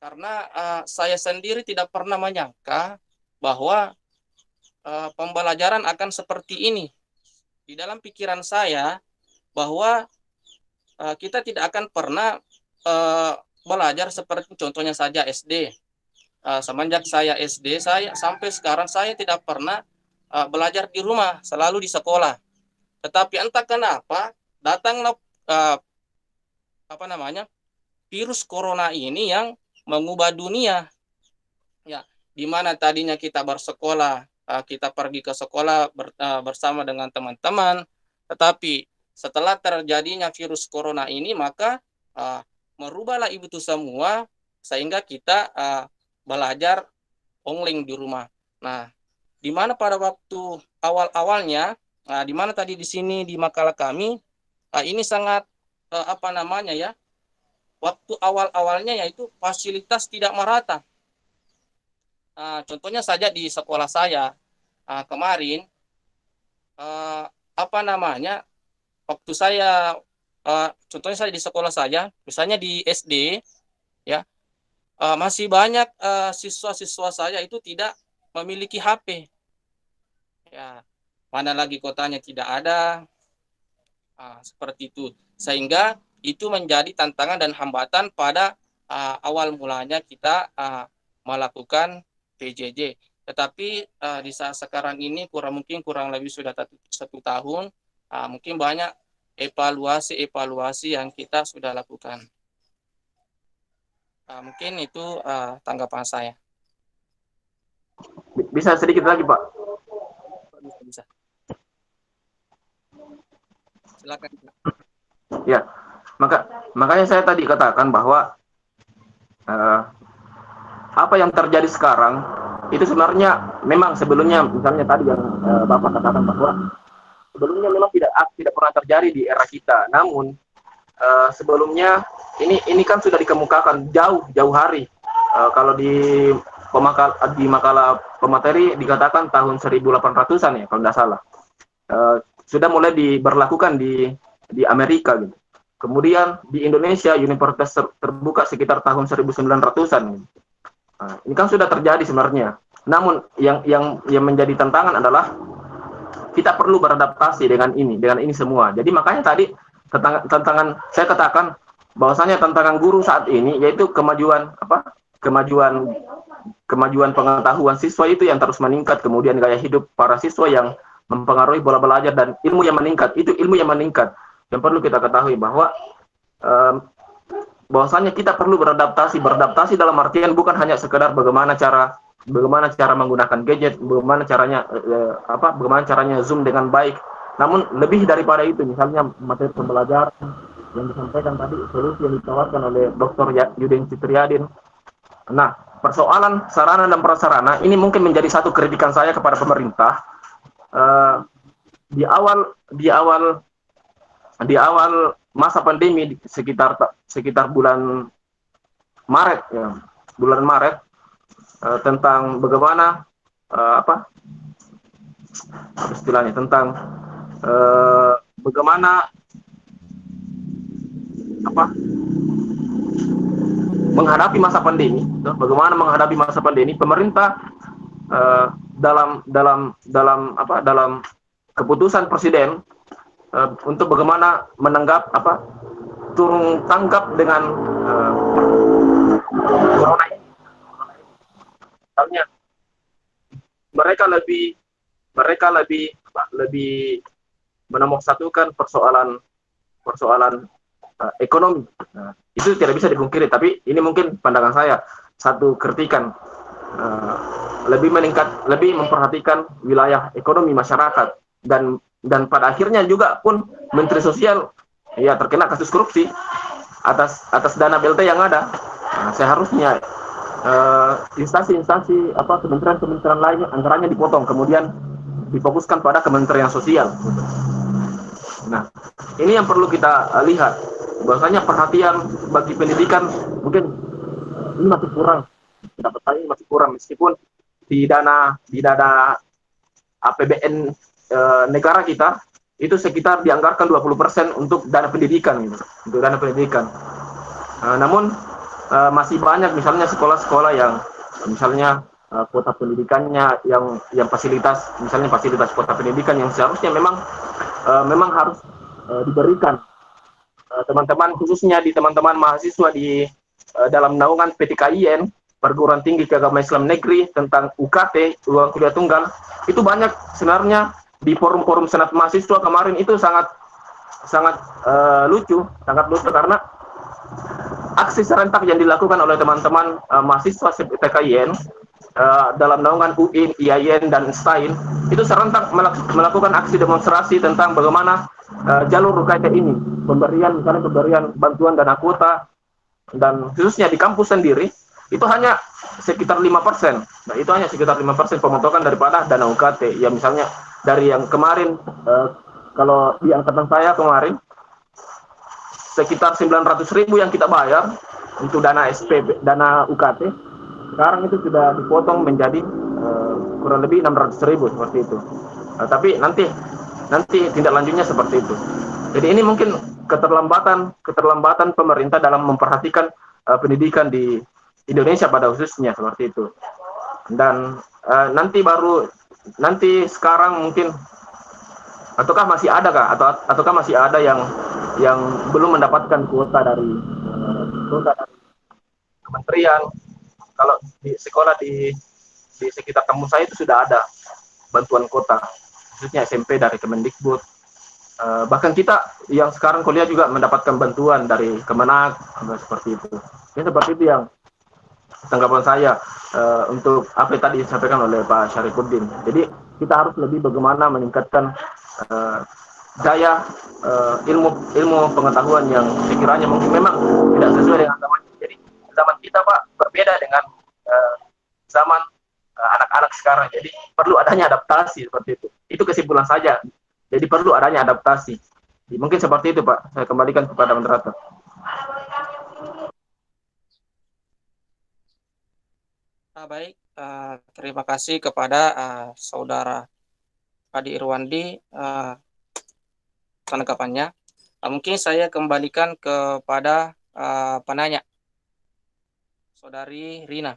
karena saya sendiri tidak pernah menyangka bahwa pembelajaran akan seperti ini. Di dalam pikiran saya bahwa kita tidak akan pernah belajar seperti contohnya saja SD. Semenjak saya SD, saya sampai sekarang saya tidak pernah belajar di rumah, selalu di sekolah. Tetapi entah kenapa datanglah virus corona ini yang mengubah dunia. Ya, di mana tadinya kita bersekolah, kita pergi ke sekolah bersama dengan teman-teman, tetapi setelah terjadinya virus corona ini maka merubahlah itu semua sehingga kita belajar online di rumah. Nah, di mana pada waktu awal-awalnya, di mana tadi di sini di makalah kami ini sangat waktu awal-awalnya yaitu fasilitas tidak merata. Contohnya saja di sekolah saya kemarin, waktu saya contohnya saya di sekolah saya, misalnya di SD, ya. Masih banyak siswa-siswa saya itu tidak memiliki HP. Ya, mana lagi kotanya tidak ada. Seperti itu. Sehingga itu menjadi tantangan dan hambatan pada awal mulanya kita melakukan PJJ. Tetapi di saat sekarang ini kurang lebih sudah 1 tahun, mungkin banyak evaluasi yang kita sudah lakukan. Mungkin itu tanggapan saya. Bisa sedikit lagi, Pak? Bisa. Silakan. Ya, makanya saya tadi katakan bahwa apa yang terjadi sekarang itu sebenarnya memang sebelumnya, misalnya tadi yang Bapak katakan bahwa sebelumnya memang tidak pernah terjadi di era kita. Namun sebelumnya ini kan sudah dikemukakan jauh hari. Kalau di makalah pemateri dikatakan tahun 1800-an ya kalau tidak salah. Sudah mulai diberlakukan di Amerika gitu. Kemudian di Indonesia universitas terbuka sekitar tahun 1900-an. Ini kan sudah terjadi sebenarnya. Namun yang menjadi tantangan adalah kita perlu beradaptasi dengan ini semua. Jadi makanya tadi tantangan saya katakan bahwasanya tantangan guru saat ini yaitu kemajuan pengetahuan siswa itu yang terus meningkat, kemudian gaya hidup para siswa yang mempengaruhi pola belajar dan ilmu yang meningkat. Itu ilmu yang meningkat yang perlu kita ketahui bahwa bahwasanya kita perlu beradaptasi dalam artian bukan hanya sekedar bagaimana cara menggunakan gadget, bagaimana caranya Zoom dengan baik. Namun lebih daripada itu, misalnya materi pembelajaran yang disampaikan tadi, solusi yang ditawarkan oleh Dr. Yudin Citriadin. Nah, persoalan sarana dan prasarana ini mungkin menjadi satu kritikan saya kepada pemerintah. Di awal masa pandemi sekitar bulan Maret tentang bagaimana bagaimana menghadapi masa pandemi, bagaimana menghadapi masa pandemi, pemerintah dalam keputusan presiden untuk bagaimana menanggap turun tanggap dengan corona ini. Misalnya mereka lebih menomorsatukan persoalan ekonomi. Nah, itu tidak bisa dipungkiri, tapi ini mungkin pandangan saya, satu kritikan, lebih memperhatikan wilayah ekonomi masyarakat, dan pada akhirnya juga pun Menteri Sosial ya terkena kasus korupsi atas dana BLT yang ada. Nah, seharusnya instansi-instansi kementerian lainnya anggarannya dipotong, kemudian difokuskan pada Kementerian Sosial. Nah, ini yang perlu kita lihat, bahwasanya perhatian bagi pendidikan mungkin ini masih kurang, pendapat saya ini masih kurang, meskipun di dana APBN negara kita itu sekitar dianggarkan 20% untuk dana pendidikan gitu, untuk dana pendidikan. Namun masih banyak misalnya sekolah-sekolah yang misalnya kuota pendidikannya yang fasilitas kuota pendidikan yang seharusnya memang harus diberikan teman-teman, khususnya di teman-teman mahasiswa di dalam naungan PTKIN, Perguruan Tinggi Keagamaan Islam Negeri, tentang UKT, uang kuliah tunggal. Itu banyak sebenarnya di forum-forum senat mahasiswa kemarin itu sangat lucu karena aksi serentak yang dilakukan oleh teman-teman mahasiswa PTKIN dalam naungan UIN, IAIN, dan STAIN itu serentak melakukan aksi demonstrasi tentang bagaimana jalur UKT ini, pemberian bantuan dana kuota, dan khususnya di kampus sendiri itu hanya sekitar 5%. Nah, itu hanya sekitar 5% pemotongan daripada dana UKT. Ya misalnya dari yang kemarin, kalau di angkatan saya kemarin sekitar 900.000 yang kita bayar untuk dana dana UKT, sekarang itu sudah dipotong menjadi kurang lebih 600.000 seperti itu. Tapi nanti tindak lanjutnya seperti itu. Jadi ini mungkin keterlambatan pemerintah dalam memperhatikan pendidikan di Indonesia pada khususnya seperti itu. Dan nanti sekarang mungkin ataukah masih masih ada yang belum mendapatkan kuota dari kementerian. Kalau di sekolah di sekitar kampus saya itu sudah ada bantuan kuota, khususnya SMP dari Kemendikbud. Bahkan kita yang sekarang kuliah juga mendapatkan bantuan dari Kemenak, seperti itu. Ini seperti itu yang tanggapan saya untuk apa yang tadi disampaikan oleh Pak Syarifuddin. Jadi kita harus lebih bagaimana meningkatkan daya ilmu pengetahuan yang sekiranya mungkin memang tidak sesuai dengan zaman. Jadi zaman kita Pak berbeda dengan zaman anak-anak sekarang. Jadi perlu adanya adaptasi seperti itu. Itu kesimpulan saja. Jadi perlu adanya adaptasi. Mungkin seperti itu Pak. Saya kembalikan kepada moderator. Baik, terima kasih kepada saudara Adi Irwandi tanggapannya. Mungkin saya kembalikan kepada penanya, Saudari Rina.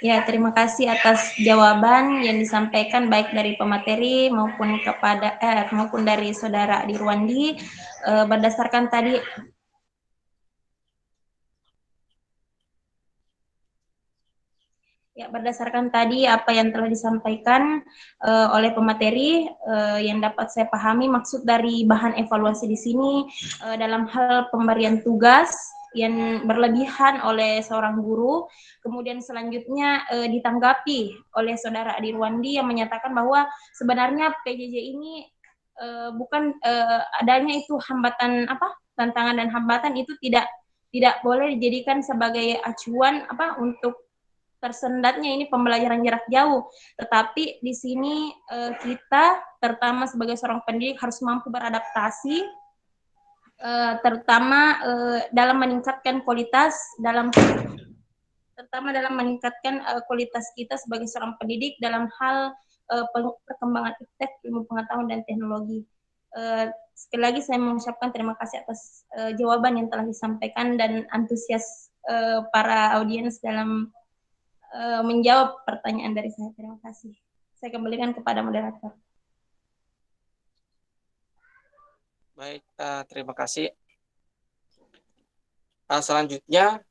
Ya, terima kasih atas jawaban yang disampaikan baik dari pemateri maupun maupun dari saudara Adi Irwandi. Berdasarkan tadi apa yang telah disampaikan oleh pemateri, yang dapat saya pahami maksud dari bahan evaluasi di sini dalam hal pemberian tugas yang berlebihan oleh seorang guru, kemudian selanjutnya ditanggapi oleh saudara Adi Irwandi yang menyatakan bahwa sebenarnya PJJ ini bukan adanya itu tantangan dan hambatan itu tidak boleh dijadikan sebagai acuan untuk tersendatnya ini pembelajaran jarak jauh, tetapi di sini kita terutama sebagai seorang pendidik harus mampu beradaptasi, terutama dalam meningkatkan kualitas kualitas kita sebagai seorang pendidik dalam hal perkembangan iptek, ilmu pengetahuan dan teknologi. Sekali lagi saya mengucapkan terima kasih atas jawaban yang telah disampaikan dan antusias para audiens dalam menjawab pertanyaan dari saya. Terima kasih. Saya kembalikan kepada moderator. Baik, terima kasih. Selanjutnya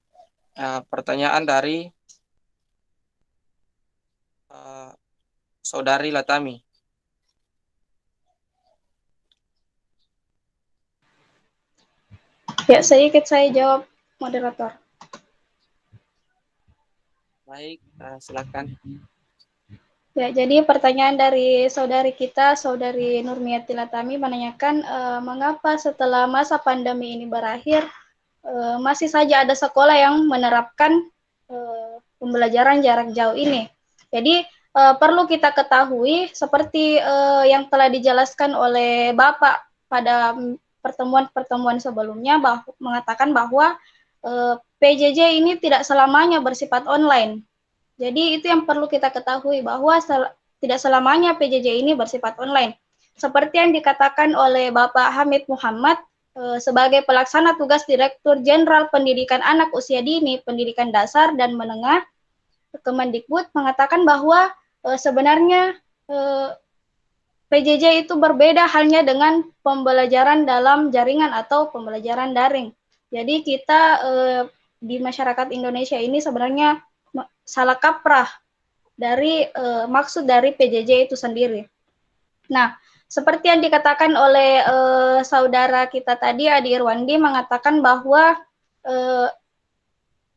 pertanyaan dari Saudari Latami. Ya, saya jawab, moderator. Baik, silakan. Ya, jadi pertanyaan dari saudari kita, Saudari Nurmiati Latami, menanyakan mengapa setelah masa pandemi ini berakhir, masih saja ada sekolah yang menerapkan pembelajaran jarak jauh ini. Jadi perlu kita ketahui seperti yang telah dijelaskan oleh Bapak pada pertemuan-pertemuan sebelumnya mengatakan bahwa PJJ ini tidak selamanya bersifat online. Jadi itu yang perlu kita ketahui bahwa tidak selamanya PJJ ini bersifat online. Seperti yang dikatakan oleh Bapak Hamid Muhammad sebagai pelaksana tugas Direktur Jenderal Pendidikan Anak Usia Dini, Pendidikan Dasar dan Menengah Kemendikbud mengatakan bahwa sebenarnya PJJ itu berbeda halnya dengan pembelajaran dalam jaringan atau pembelajaran daring. Jadi kita di masyarakat Indonesia ini sebenarnya salah kaprah dari maksud dari PJJ itu sendiri. Nah, seperti yang dikatakan oleh saudara kita tadi, Adi Irwandi, mengatakan bahwa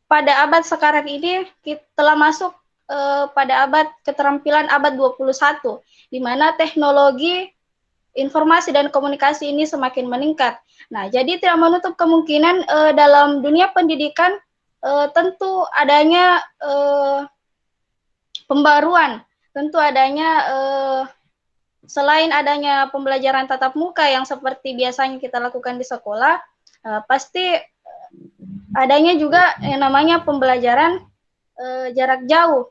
pada abad sekarang ini kita telah masuk pada abad keterampilan abad 21, di mana teknologi informasi dan komunikasi ini semakin meningkat. Nah, jadi tidak menutup kemungkinan dalam dunia pendidikan tentu adanya pembaruan, tentu adanya selain adanya pembelajaran tatap muka yang seperti biasanya kita lakukan di sekolah, pasti adanya juga yang namanya pembelajaran jarak jauh.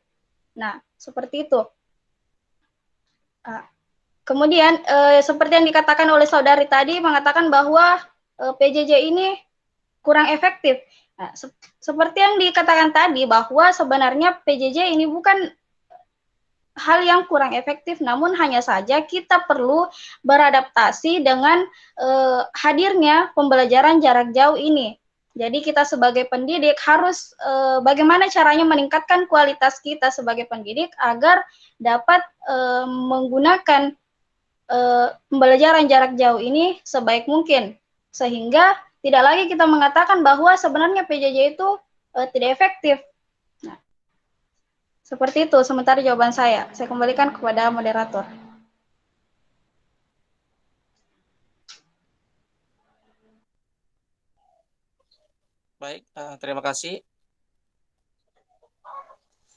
Nah, seperti itu. Kemudian, seperti yang dikatakan oleh saudari tadi, mengatakan bahwa PJJ ini kurang efektif. Nah, seperti yang dikatakan tadi, bahwa sebenarnya PJJ ini bukan hal yang kurang efektif, namun hanya saja kita perlu beradaptasi dengan hadirnya pembelajaran jarak jauh ini. Jadi kita sebagai pendidik harus bagaimana caranya meningkatkan kualitas kita sebagai pendidik agar dapat menggunakan pembelajaran jarak jauh ini sebaik mungkin. Sehingga tidak lagi kita mengatakan bahwa sebenarnya PJJ itu tidak efektif. Nah, seperti itu sementara jawaban saya. Saya kembalikan kepada moderator. Baik, terima kasih.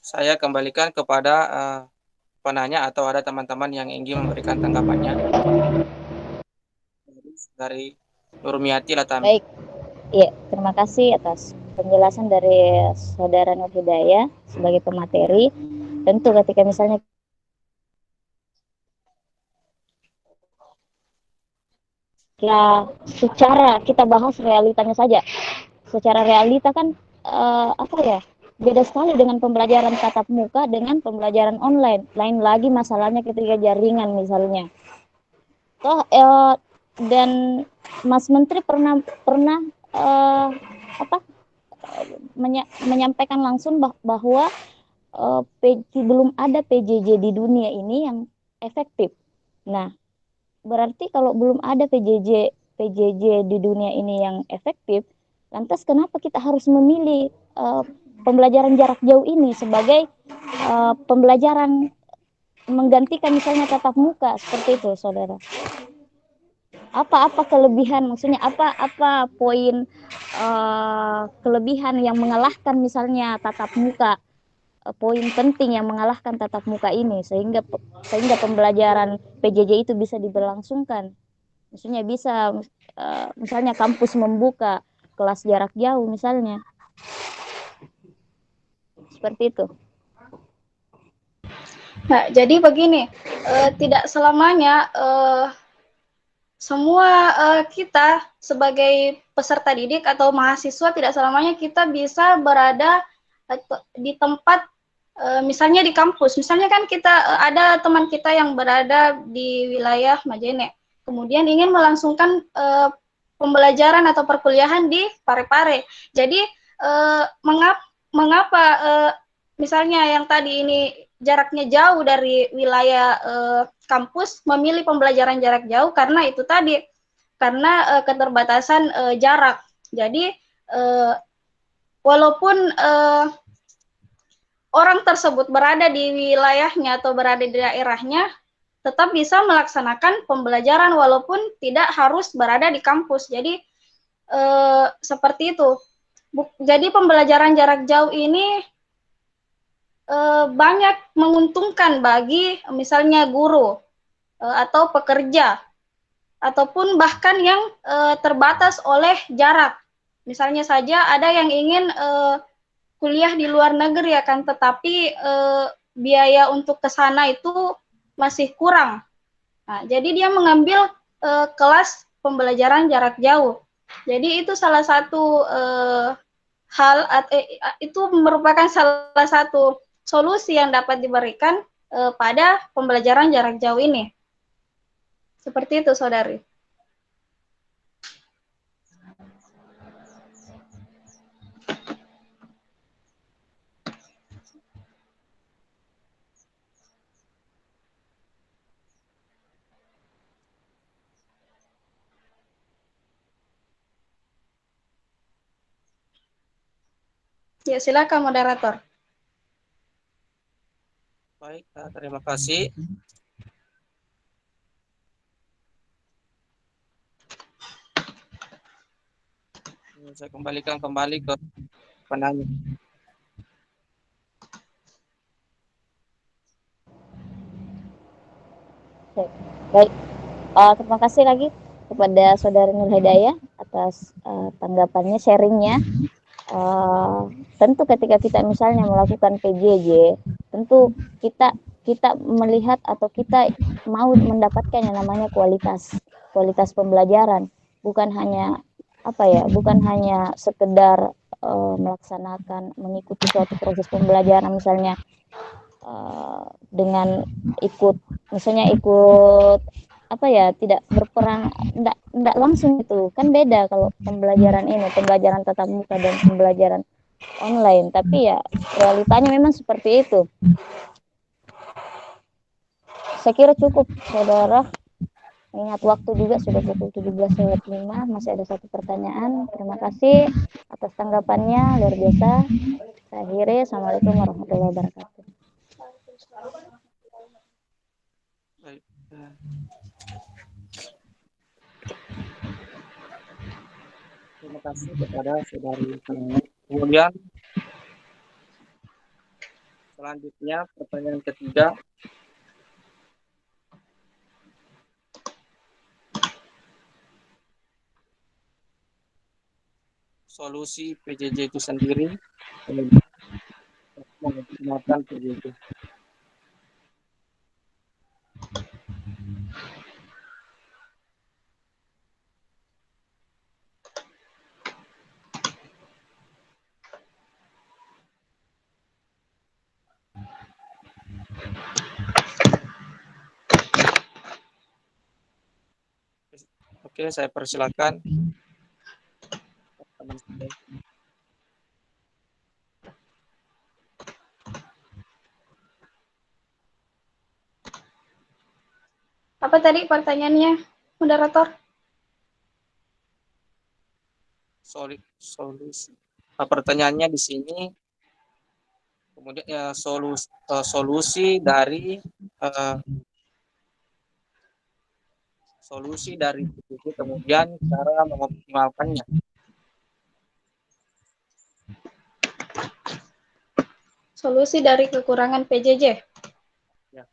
Saya kembalikan kepada penanya atau ada teman-teman yang ingin memberikan tanggapannya. Dari Nurmiati Latami. Baik, ya, terima kasih atas penjelasan dari Saudara Nur Hidayah sebagai pemateri. Tentu ketika misalnya secara kita bahas realitanya saja. Secara realita kan beda sekali dengan pembelajaran tatap muka dengan pembelajaran online. Lain lagi masalahnya ketika jaringan misalnya. Dan Mas Menteri pernah menyampaikan langsung bahwa belum ada PJJ di dunia ini yang efektif. Nah, berarti kalau belum ada PJJ di dunia ini yang efektif, lantas kenapa kita harus memilih pembelajaran jarak jauh ini sebagai pembelajaran menggantikan misalnya tatap muka seperti itu, saudara? Apa kelebihan, maksudnya apa poin kelebihan yang mengalahkan misalnya tatap muka, poin penting yang mengalahkan tatap muka ini sehingga pembelajaran PJJ itu bisa diberlangsungkan? Maksudnya bisa misalnya kampus membuka kelas jarak jauh misalnya. Seperti itu. Nah, jadi begini, tidak selamanya semua kita sebagai peserta didik atau mahasiswa tidak selamanya kita bisa berada di tempat misalnya di kampus. Misalnya kan kita ada teman kita yang berada di wilayah Majene, kemudian ingin melangsungkan pembelajaran atau perkuliahan di Parepare. Jadi mengapa misalnya yang tadi ini jaraknya jauh dari wilayah kampus memilih pembelajaran jarak jauh karena itu tadi, karena keterbatasan jarak. Jadi walaupun orang tersebut berada di wilayahnya atau berada di daerahnya, tetap bisa melaksanakan pembelajaran walaupun tidak harus berada di kampus. Jadi seperti itu. Jadi pembelajaran jarak jauh ini banyak menguntungkan bagi misalnya guru atau pekerja, ataupun bahkan yang terbatas oleh jarak. Misalnya saja ada yang ingin kuliah di luar negeri akan tetapi biaya untuk ke sana itu masih kurang. Nah, jadi dia mengambil kelas pembelajaran jarak jauh. Jadi itu salah satu itu merupakan salah satu solusi yang dapat diberikan pada pembelajaran jarak jauh ini. Seperti itu, Saudari. Ya, silakan moderator. Baik, terima kasih. Saya kembalikan kembali ke penanya. Baik, terima kasih lagi kepada Saudari Nur Hidayah atas tanggapannya, sharingnya. Tentu ketika kita misalnya melakukan PJJ, tentu kita melihat atau kita mau mendapatkan yang namanya kualitas pembelajaran, bukan hanya bukan hanya sekedar melaksanakan mengikuti suatu proses pembelajaran misalnya dengan ikut tidak berperan, enggak langsung itu kan beda. Kalau pembelajaran tatap muka dan pembelajaran online, tapi ya realitanya memang seperti itu. Saya kira cukup, saudara. Ingat waktu juga sudah pukul 17.05, masih ada satu pertanyaan. Terima kasih atas tanggapannya, luar biasa. Saya akhiri. Assalamualaikum warahmatullahi wabarakatuh. Baik. Terima kasih kepada Saudari. Kemudian selanjutnya pertanyaan ketiga. Solusi PJJ itu sendiri menggunakan PJJ. Oke, saya persilakan. Apa tadi pertanyaannya, moderator? Solusi. Pertanyaannya di sini, kemudian ya solusi dari itu, kemudian cara mengoptimalkannya. Solusi dari kekurangan PJJ. Ya.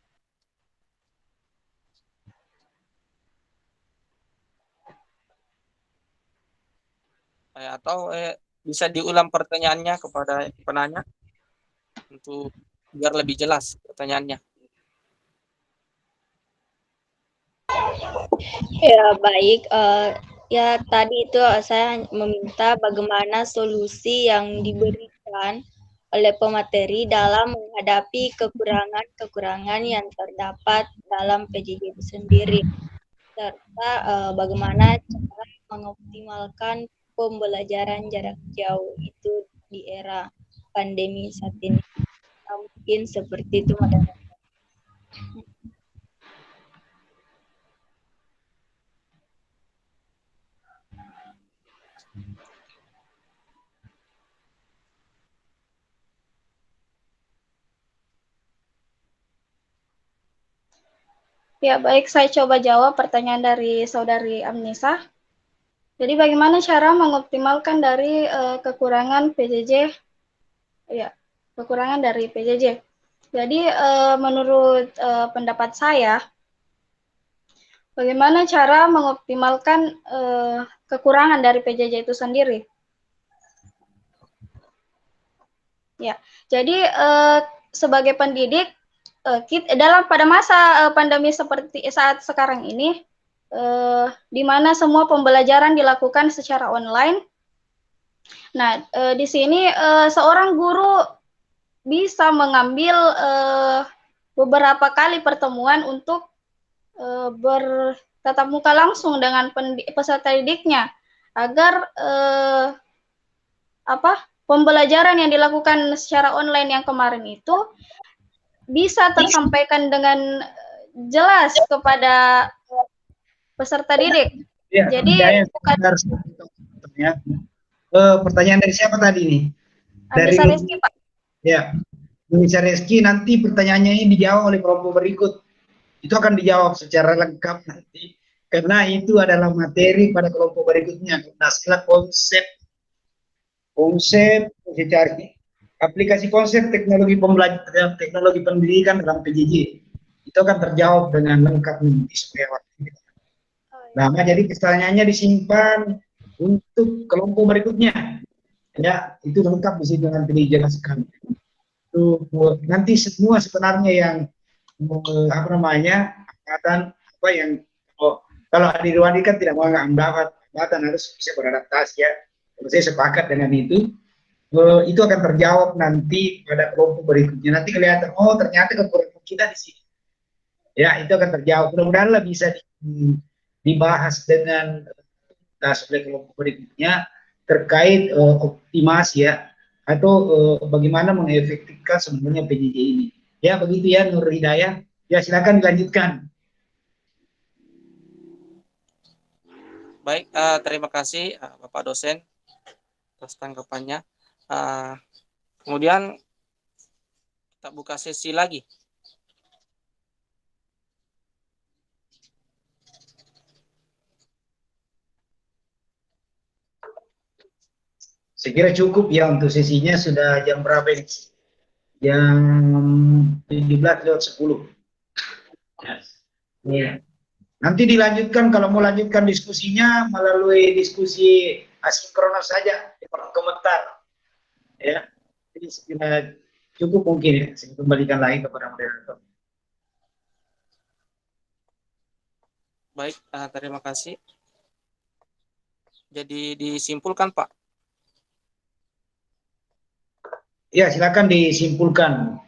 Atau bisa diulang pertanyaannya kepada penanya untuk biar lebih jelas pertanyaannya. Ya, baik. Ya, tadi itu saya meminta bagaimana solusi yang diberikan oleh pemateri dalam menghadapi kekurangan-kekurangan yang terdapat dalam PJJ itu sendiri, serta bagaimana cara mengoptimalkan pembelajaran jarak jauh itu di era pandemi saat ini. Mungkin seperti itu, Madam. Ya, baik, saya coba jawab pertanyaan dari Saudari Amnisa. Jadi bagaimana cara mengoptimalkan dari kekurangan PJJ? Ya, kekurangan dari PJJ. Jadi menurut pendapat saya, bagaimana cara mengoptimalkan kekurangan dari PJJ itu sendiri? Ya, jadi sebagai pendidik, pada masa pandemi seperti saat sekarang ini, di mana semua pembelajaran dilakukan secara online. Nah, di sini seorang guru bisa mengambil beberapa kali pertemuan untuk bertatap muka langsung dengan peserta didiknya agar pembelajaran yang dilakukan secara online yang kemarin itu bisa tersampaikan dengan jelas kepada peserta didik. Ya, Jadi bukan pertanyaan dari siapa tadi nih? Dari Anissa Rizky, Pak. Ya, Anissa Rizky, nanti pertanyaannya ini dijawab oleh kelompok berikut. Itu akan dijawab secara lengkap nanti, karena itu adalah materi pada kelompok berikutnya. Masalah konsep secara aplikasi konsep teknologi pembelajaran, teknologi pendidikan dalam PJJ itu akan terjawab dengan lengkap nanti supaya waktu. Nah, jadi pertanyaannya disimpan untuk kelompok berikutnya. Ya, itu lengkap di situ nanti dijelaskan. Itu nanti semua sebenarnya yang angkatan yang kalau Adirwandi kan tidak mau mendapat angkatan harus bisa beradaptasi ya. Kalau saya sepakat dengan itu akan terjawab nanti pada kelompok berikutnya. Nanti kelihatan, oh ternyata kekurangan kita di sini. Ya, itu akan terjawab. Mudah-mudahan lah bisa dibahas dengan oleh kelompok berikutnya terkait optimasi ya, atau bagaimana mengefektifkan sebenarnya PJJ ini. Ya, begitu ya Nur Hidayah. Ya, silakan dilanjutkan. Baik, terima kasih Bapak dosen atas tanggapannya. Kemudian kita buka sesi lagi. Saya kira cukup ya untuk sesinya. Sudah jam berapa ini? Jam 17:10. Ya. Nanti dilanjutkan, kalau mau lanjutkan diskusinya melalui diskusi asinkronus saja di kolom komentar. Ya. Jadi sekiranya cukup mungkin ya, saya kembalikan lagi kepada moderator. Baik, terima kasih. Jadi disimpulkan Pak. Ya, silakan disimpulkan.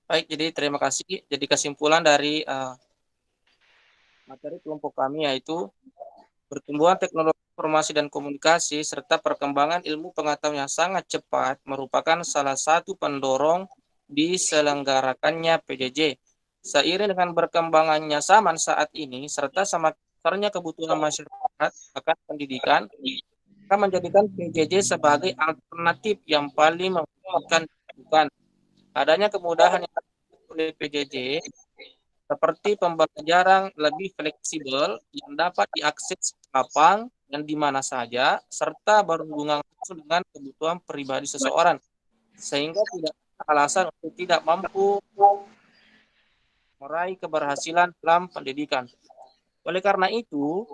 Baik, jadi terima kasih. Jadi kesimpulan dari materi kelompok kami yaitu pertumbuhan teknologi informasi dan komunikasi serta perkembangan ilmu pengetahuan yang sangat cepat merupakan salah satu pendorong diselenggarakannya PJJ. Seiring dengan berkembangannya zaman saat ini serta sama besarnya kebutuhan masyarakat akan pendidikan, akan menjadikan PJJ sebagai alternatif yang paling memungkinkan dilakukan. Adanya kemudahan yang oleh PJJ seperti pembelajaran lebih fleksibel yang dapat diakses kapan dan di mana saja, serta berhubungan langsung dengan kebutuhan pribadi seseorang, sehingga tidak ada alasan untuk tidak mampu meraih keberhasilan dalam pendidikan. Oleh karena itu,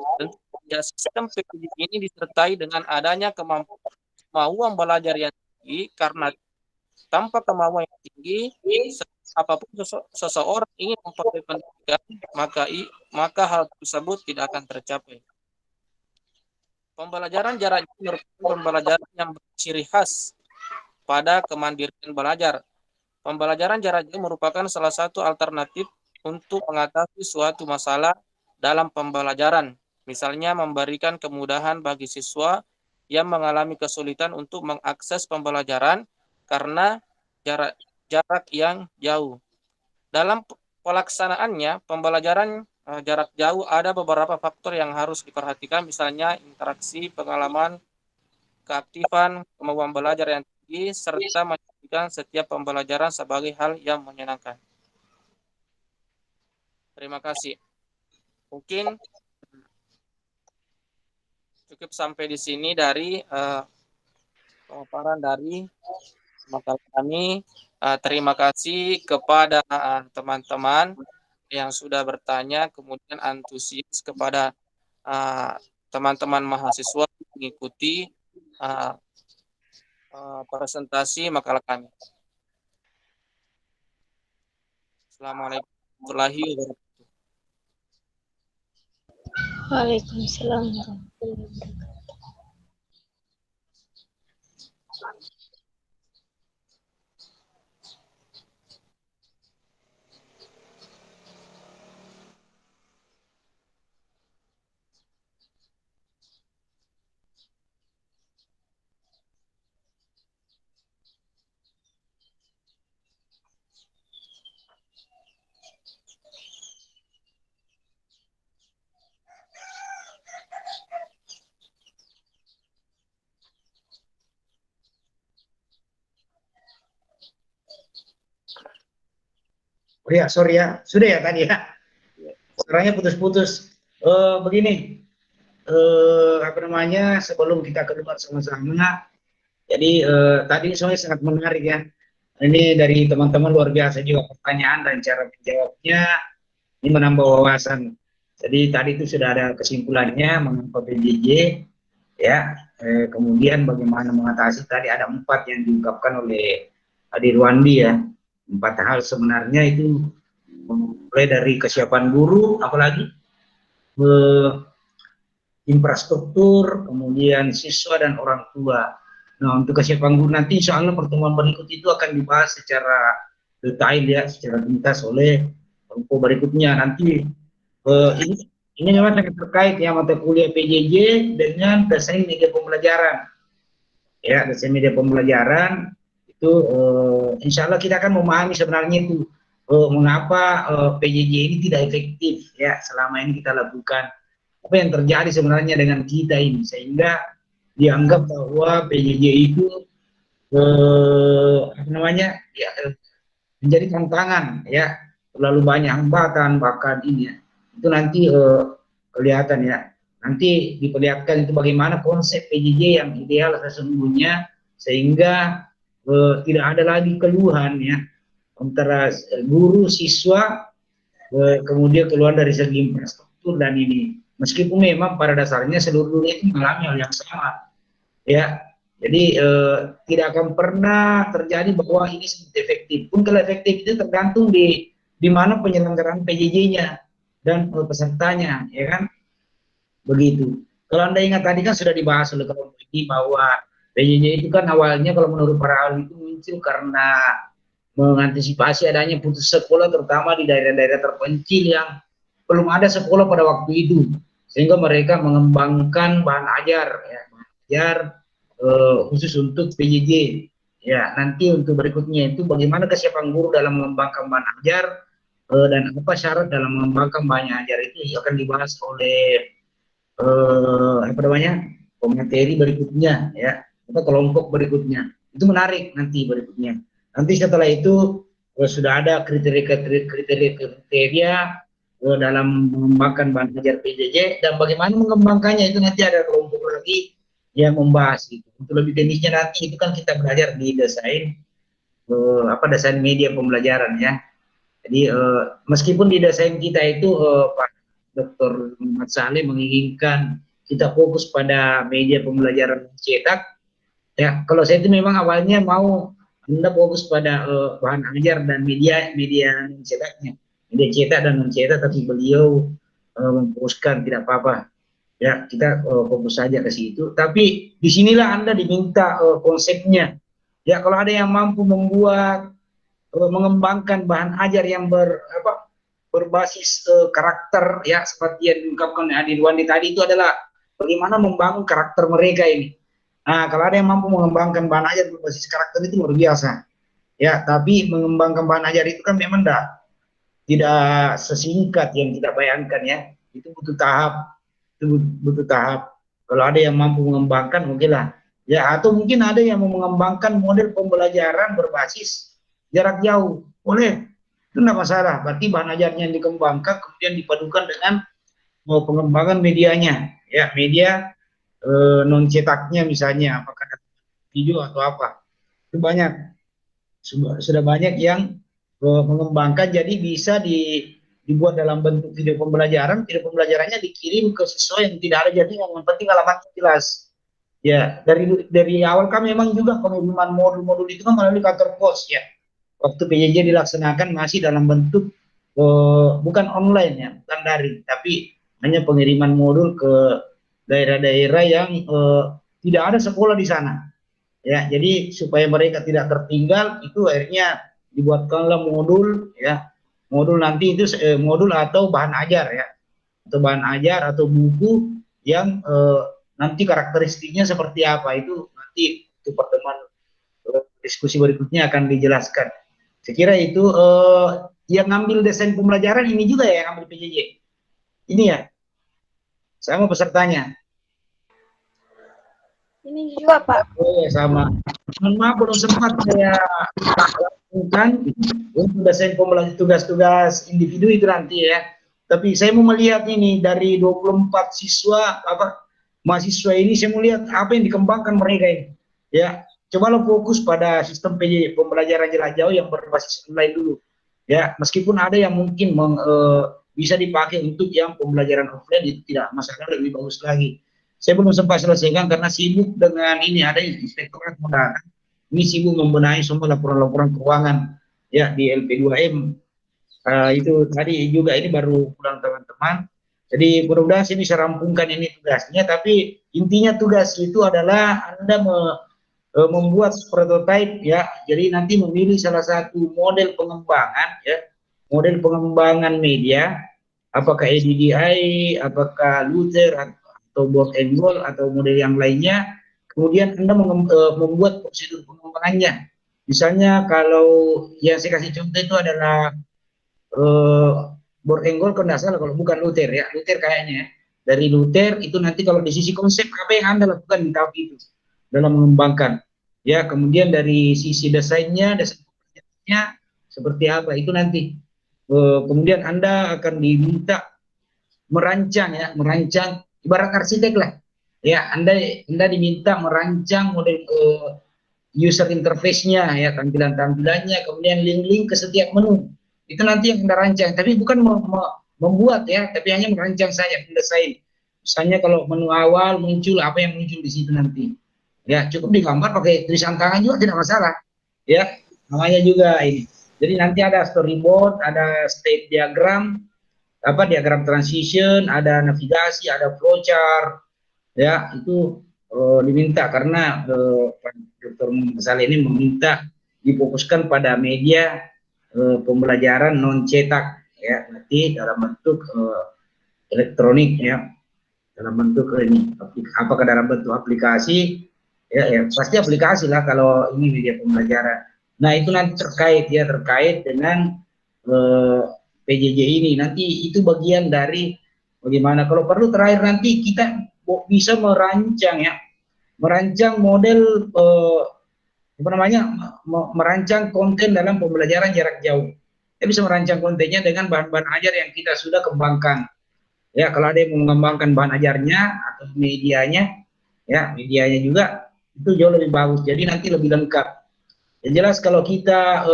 sistem PJJ ini disertai dengan adanya kemampuan belajar yang tinggi, karena tanpa kemampuan yang tinggi, apapun seseorang ingin memperoleh pendidikan, maka hal tersebut tidak akan tercapai. Pembelajaran jarak jauh merupakan pembelajaran yang berciri khas pada kemandirian belajar. Pembelajaran jarak jauh merupakan salah satu alternatif untuk mengatasi suatu masalah dalam pembelajaran. Misalnya memberikan kemudahan bagi siswa yang mengalami kesulitan untuk mengakses pembelajaran karena jarak yang jauh. Dalam pelaksanaannya, pembelajaran jarak jauh ada beberapa faktor yang harus diperhatikan, misalnya interaksi, pengalaman, keaktifan, kemampuan belajar yang tinggi, serta menjadikan setiap pembelajaran sebagai hal yang menyenangkan. Terima kasih. Mungkin cukup sampai di sini dari pemaparan dari makalah kami. Terima kasih kepada teman-teman yang sudah bertanya, kemudian antusias kepada teman-teman mahasiswa mengikuti presentasi makalah kami. Assalamualaikum warahmatullahi wabarakatuh. Waalaikumsalam warahmatullahi wabarakatuh. Oh ya, sorry ya, sudah ya tadi ya. Suaranya putus-putus. Begini, apa namanya, sebelum kita keluar sama-sama, jadi tadi soalnya sangat menarik ya. Ini dari teman-teman luar biasa juga pertanyaan dan cara menjawabnya ini menambah wawasan. Jadi tadi itu sudah ada kesimpulannya mengapa PJJ ya. Kemudian bagaimana mengatasi, tadi ada 4 yang diungkapkan oleh Adi Rwandi ya. 4 hal sebenarnya itu, mulai dari kesiapan guru, apalagi infrastruktur, kemudian siswa dan orang tua. Nah, untuk kesiapan guru nanti insya Allah pertemuan berikut itu akan dibahas secara detail ya, secara tuntas oleh kelompok berikutnya. Nanti ini memang sangat terkait ya, mata kuliah PJJ dengan desain media pembelajaran. Ya, desain media pembelajaran itu insya Allah kita akan memahami sebenarnya itu mengapa PJJ ini tidak efektif ya selama ini kita lakukan. Apa yang terjadi sebenarnya dengan kita ini sehingga dianggap bahwa PJJ itu apa namanya ya, menjadi tantangan ya, terlalu banyak hambatan bahkan ini ya. Itu nanti kelihatan ya, nanti diperlihatkan itu bagaimana konsep PJJ yang ideal sesungguhnya sehingga tidak ada lagi keluhan ya antara guru siswa, kemudian keluar dari segi infrastruktur dan ini, meskipun memang pada dasarnya seluruhnya itu mengalami hal yang sama ya. Jadi tidak akan pernah terjadi bahwa ini efektif. Pun kalau efektif itu tergantung di mana penyelenggaraan PJJ-nya dan pesertanya, ya kan? Begitu. Kalau Anda ingat tadi kan sudah dibahas oleh kelompok ini bahwa PJJ itu kan awalnya kalau menurut para ahli itu muncul karena mengantisipasi adanya putus sekolah terutama di daerah-daerah terpencil yang belum ada sekolah pada waktu itu, sehingga mereka mengembangkan bahan ajar ya, khusus untuk PJJ ya. Nanti untuk berikutnya itu bagaimana kesiapan guru dalam mengembangkan bahan ajar dan apa syarat dalam mengembangkan bahan ajar itu akan dibahas oleh apa namanya pemateri berikutnya ya, atau kelompok berikutnya. Itu menarik nanti berikutnya. Nanti setelah itu sudah ada kriteria dalam mengembangkan bahan ajar PJJ dan bagaimana mengembangkannya itu nanti ada kelompok lagi yang membahas itu. Untuk lebih teknisnya nanti itu kan kita belajar di desain desain media pembelajaran ya. Jadi meskipun di desain kita itu Pak Dr. Muhammad Saleh menginginkan kita fokus pada media pembelajaran cetak ya. Kalau saya itu memang awalnya mau Anda fokus pada bahan ajar dan media non cetaknya, media cetak dan non cetak, tapi beliau memfokuskan tidak apa-apa. Ya, kita fokus saja ke situ. Tapi disinilah Anda diminta konsepnya. Ya, kalau ada yang mampu membuat mengembangkan bahan ajar yang berbasis karakter, ya seperti yang diungkapkan Adi Dwandi tadi, itu adalah bagaimana membangun karakter mereka ini. Nah, kalau ada yang mampu mengembangkan bahan ajar berbasis karakter itu luar biasa. Ya, tapi mengembangkan bahan ajar itu kan memang tidak sesingkat yang kita bayangkan ya. Itu butuh tahap, butuh tahap. Kalau ada yang mampu mengembangkan, oke lah. Ya, atau mungkin ada yang mau mengembangkan model pembelajaran berbasis jarak jauh. Boleh, itu tidak masalah. Berarti bahan ajarnya yang dikembangkan, kemudian dipadukan dengan pengembangan medianya. Ya, media non cetaknya misalnya, apakah ada video atau apa. Itu banyak. Sudah banyak yang mengembangkan, jadi bisa dibuat dalam bentuk video pembelajarannya dikirim ke siswa yang tidak ada jaringan, yang penting alamatnya jelas. Ya, dari awal kami memang juga pengiriman modul-modul itu kan melalui kantor pos ya. Waktu PJJ dilaksanakan masih dalam bentuk bukan online ya, bukan daring, tapi hanya pengiriman modul ke daerah-daerah yang tidak ada sekolah di sana. Ya, jadi supaya mereka tidak tertinggal, itu akhirnya dibuatkanlah modul ya. Modul nanti itu modul atau bahan ajar ya. Atau bahan ajar atau buku yang nanti karakteristiknya seperti apa, itu nanti itu pertemuan diskusi berikutnya akan dijelaskan. Saya kira itu yang ngambil desain pembelajaran ini juga ya, yang ngambil PJJ. Ini ya. Saya mau pesertanya. Ini juga Pak. Oh ya, sama. Mohon maaf belum sempat saya lakukan untuk desain pembelajaran tugas-tugas individu itu nanti ya. Tapi saya mau melihat ini dari 24 siswa mahasiswa ini, saya mau lihat apa yang dikembangkan mereka ini. Ya, cobalah fokus pada sistem PJJ, pembelajaran jarak jauh yang berbasis online dulu. Ya, meskipun ada yang mungkin bisa dipakai untuk yang pembelajaran offline, itu tidak masalah, lebih bagus lagi. Saya belum sempat selesaikan karena sibuk dengan ini, ada inspektorat modal. Ini sibuk membenahi semua laporan-laporan keuangan ya di LP2M. Itu tadi juga ini baru pulang teman-teman. Jadi mudah-mudahan saya bisa rampungkan ini tugasnya. Tapi intinya tugas itu adalah Anda membuat prototipe ya. Jadi nanti memilih salah satu model pengembangan ya, model pengembangan media, apakah EDDI, apakah Luther, atau board and goal atau model yang lainnya. Kemudian Anda membuat prosedur pengembangannya. Misalnya kalau yang saya kasih contoh itu adalah board and goal, kalau tidak salah, kalau bukan Luther ya, Luther kayaknya. Dari Luther itu nanti kalau di sisi konsep apa yang Anda lakukan di tahap itu dalam mengembangkan. Ya, kemudian dari sisi desainnya seperti apa itu nanti. Kemudian Anda akan diminta merancang ibarat arsitek lah ya. Anda diminta merancang model user interface-nya ya, tampilannya, kemudian link-link ke setiap menu, itu nanti yang Anda rancang, tapi bukan membuat ya, tapi hanya merancang saja, mendesain. Misalnya kalau menu awal muncul, apa yang muncul di situ nanti ya, cukup digambar pakai tulisan tangan juga tidak masalah ya, namanya juga ini. Jadi nanti ada storyboard, ada state diagram, diagram transition, ada navigasi, ada flowchart, ya itu diminta karena Dr. Saleh ini meminta difokuskan pada media pembelajaran non cetak, ya nanti dalam bentuk elektronik ya, dalam bentuk ini, apakah dalam bentuk aplikasi, ya pasti aplikasi lah kalau ini media pembelajaran. Nah itu nanti terkait dengan PJJ ini, nanti itu bagian dari bagaimana kalau perlu terakhir nanti kita bisa merancang model merancang konten dalam pembelajaran jarak jauh. Kita bisa merancang kontennya dengan bahan-bahan ajar yang kita sudah kembangkan. Ya, kalau ada yang mengembangkan bahan ajarnya atau medianya, ya medianya juga itu jauh lebih bagus. Jadi nanti lebih lengkap. Yang jelas kalau kita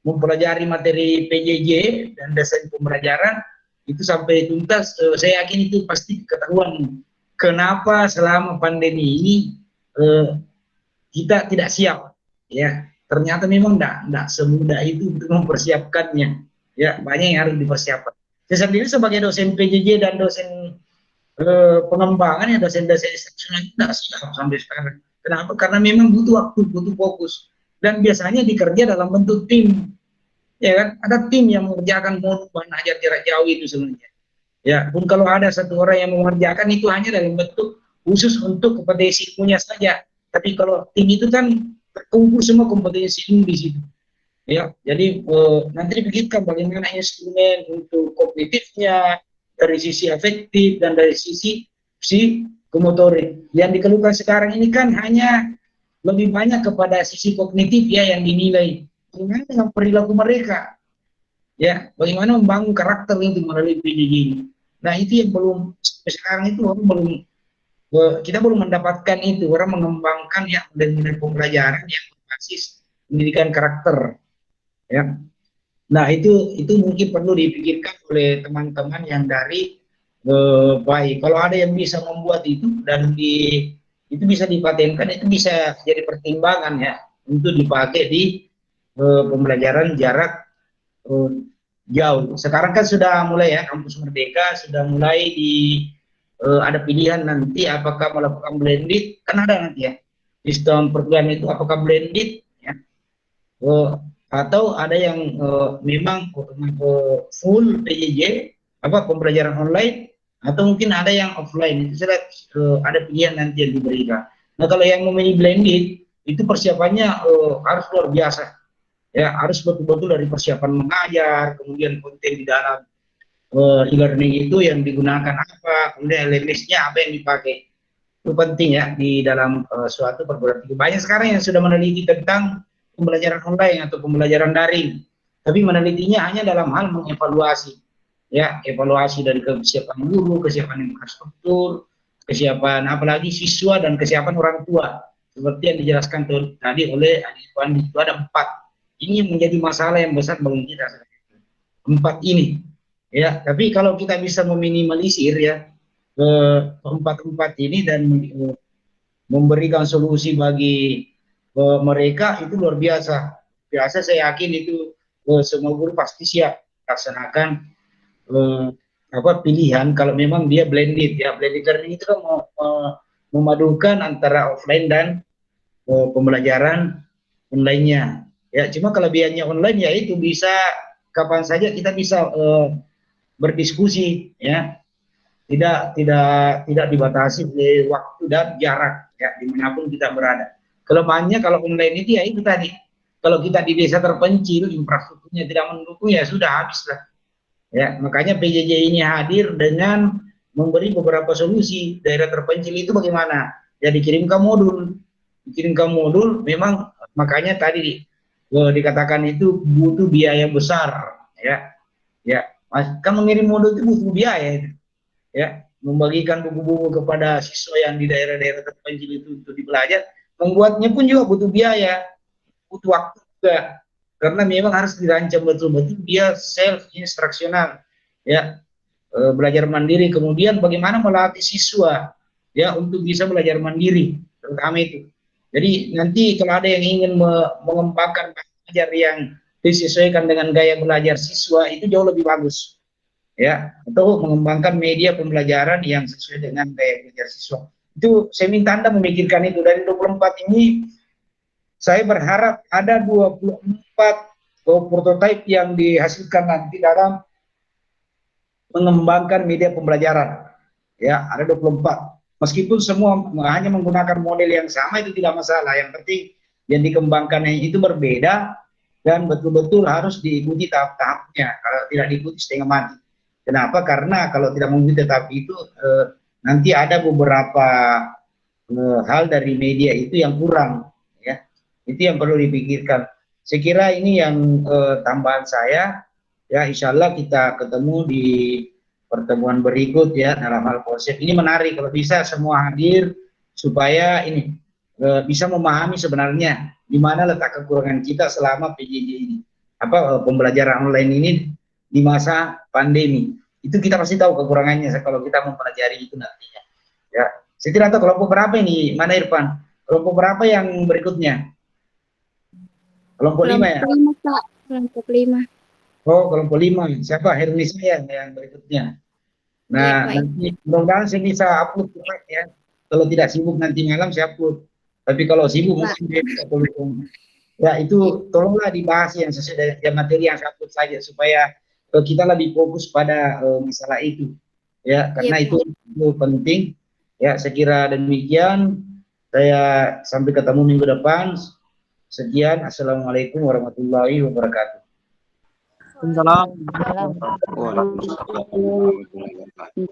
mempelajari materi PJJ dan desain pembelajaran itu sampai tuntas, saya yakin itu pasti ketahuan kenapa selama pandemi ini kita tidak siap ya, ternyata memang tidak semudah itu untuk mempersiapkannya. Ya, banyak yang harus dipersiapkan. Saya sendiri sebagai dosen PJJ dan dosen pengembangan ya, dosen-dosen instruksional tidak siap sampai sekarang. Kenapa? Karena memang butuh waktu, butuh fokus, dan biasanya dikerja dalam bentuk tim. Ya kan, ada tim yang mengerjakan modul bahan ajar jarak jauh itu sebenarnya. Ya, pun kalau ada satu orang yang mengerjakan itu hanya dalam bentuk khusus untuk kompetensi ilmunya saja. Tapi kalau tim itu kan terkumpul semua kompetensi ilmu di situ. Ya, jadi nanti dipikirkan bagaimana instrumen untuk kognitifnya, dari sisi afektif dan dari sisi psikomotorik. Yang dikeluhkan sekarang ini kan hanya lebih banyak kepada sisi kognitif ya yang dinilai. Bagaimana dengan perilaku mereka? Ya, bagaimana membangun karakter itu melalui PJJ ini. Nah, itu yang belum sekarang itu belum kita belum mendapatkan itu, orang mengembangkan ya model-model pembelajaran yang berbasis pendidikan karakter. Ya. Nah, itu mungkin perlu dipikirkan oleh teman-teman yang dari baik. Kalau ada yang bisa membuat itu dan itu bisa dipatenkan, itu bisa jadi pertimbangan ya untuk dipakai di pembelajaran jarak jauh. Sekarang kan sudah mulai ya, Kampus Merdeka sudah mulai ada pilihan nanti apakah melakukan blended, kan ada nanti ya sistem perkuliahan itu apakah blended ya, atau ada yang memang full PJJ pembelajaran online, atau mungkin ada yang offline. Itu sudah ada pilihan nanti yang diberikan. Nah, kalau yang memilih blended itu persiapannya harus luar biasa. Ya, harus betul-betul dari persiapan mengajar, kemudian konten di dalam e-learning itu yang digunakan apa, kemudian LMS-nya apa yang dipakai. Itu penting ya di dalam suatu perguruan tinggi. Banyak sekarang yang sudah meneliti tentang pembelajaran online atau pembelajaran daring, tapi menelitinya hanya dalam hal mengevaluasi, ya, evaluasi dari kesiapan guru, kesiapan infrastruktur, kesiapan apalagi siswa dan kesiapan orang tua. Seperti yang dijelaskan tadi oleh Adikwan, itu ada 4. Ini yang menjadi masalah yang besar bagi kita. 4 ini, ya. Tapi kalau kita bisa meminimalisir ya 4 ini dan memberikan solusi bagi mereka, itu luar biasa. Biasa saya yakin itu semua guru pasti siap laksanakan pilihan kalau memang dia blended ya. Blended learning itu kan memadukan antara offline dan pembelajaran online-nya. Ya, cuma kelebihannya online ya itu bisa kapan saja kita bisa berdiskusi ya. Tidak dibatasi oleh waktu dan jarak ya dimanapun kita berada. Kelemahannya kalau online itu ya itu tadi. Kalau kita di desa terpencil, infrastrukturnya tidak mendukung ya sudah habislah. Ya, makanya PJJ ini hadir dengan memberi beberapa solusi. Daerah terpencil itu bagaimana? Ya dikirimkan modul, memang makanya tadi dikatakan itu butuh biaya besar ya. Ya, kan mengirim modul itu butuh biaya itu. Ya, membagikan buku-buku kepada siswa yang di daerah-daerah terpencil itu untuk dibelajar, membuatnya pun juga butuh biaya, butuh waktu juga, karena memang harus dirancang betul-betul dia self instruksional ya, belajar mandiri. Kemudian bagaimana melatih siswa ya untuk bisa belajar mandiri, terutama itu. Jadi nanti kalau ada yang ingin mengembangkan belajar yang disesuaikan dengan gaya belajar siswa, itu jauh lebih bagus ya, atau mengembangkan media pembelajaran yang sesuai dengan gaya belajar siswa. Itu saya minta Anda memikirkan itu. Dari 24 ini saya berharap ada 24 prototipe yang dihasilkan nanti dalam mengembangkan media pembelajaran ya. Ada 24, meskipun semua hanya menggunakan model yang sama itu tidak masalah, yang penting yang dikembangkan itu berbeda dan betul-betul harus diikuti tahap-tahapnya. Kalau tidak diikuti setengah mati. Kenapa? Karena kalau tidak mengikuti tahap itu nanti ada beberapa hal dari media itu yang kurang ya. Itu yang perlu dipikirkan. Saya kira ini yang tambahan saya ya. Insya Allah kita ketemu di pertemuan berikut ya dalam hal konsep ini. Menarik kalau bisa semua hadir supaya ini bisa memahami sebenarnya di mana letak kekurangan kita selama PJJ ini, pembelajaran online ini di masa pandemi. Itu kita pasti tahu kekurangannya kalau kita mempelajari itu nantinya ya. Saya tidak tahu kelompok berapa ini, mana Irfan, kelompok berapa yang berikutnya? Kelompok 5 ya? Kelompok 5, Kak. Kelompok 5. Oh, kelompok 5. Siapa? Herni saya yang berikutnya. Nah, Iya, Pak. nanti mudah-mudahan saya bisa upload cepat ya. Kalau tidak sibuk nanti malam saya upload. Tapi kalau sibuk Pak. mungkin besok atau besok. Ya itu tolonglah dibahas yang sesuai dengan materi yang saya upload saja supaya kita lebih fokus pada masalah itu. Ya, karena Iya, itu penting. Ya, saya kira demikian. Saya sampai ketemu minggu depan. Sekian. Assalamualaikum warahmatullahi wabarakatuh. Waalaikumsalam. Waalaikumsalam. Waalaikumsalam warahmatullahi wabarakatuh.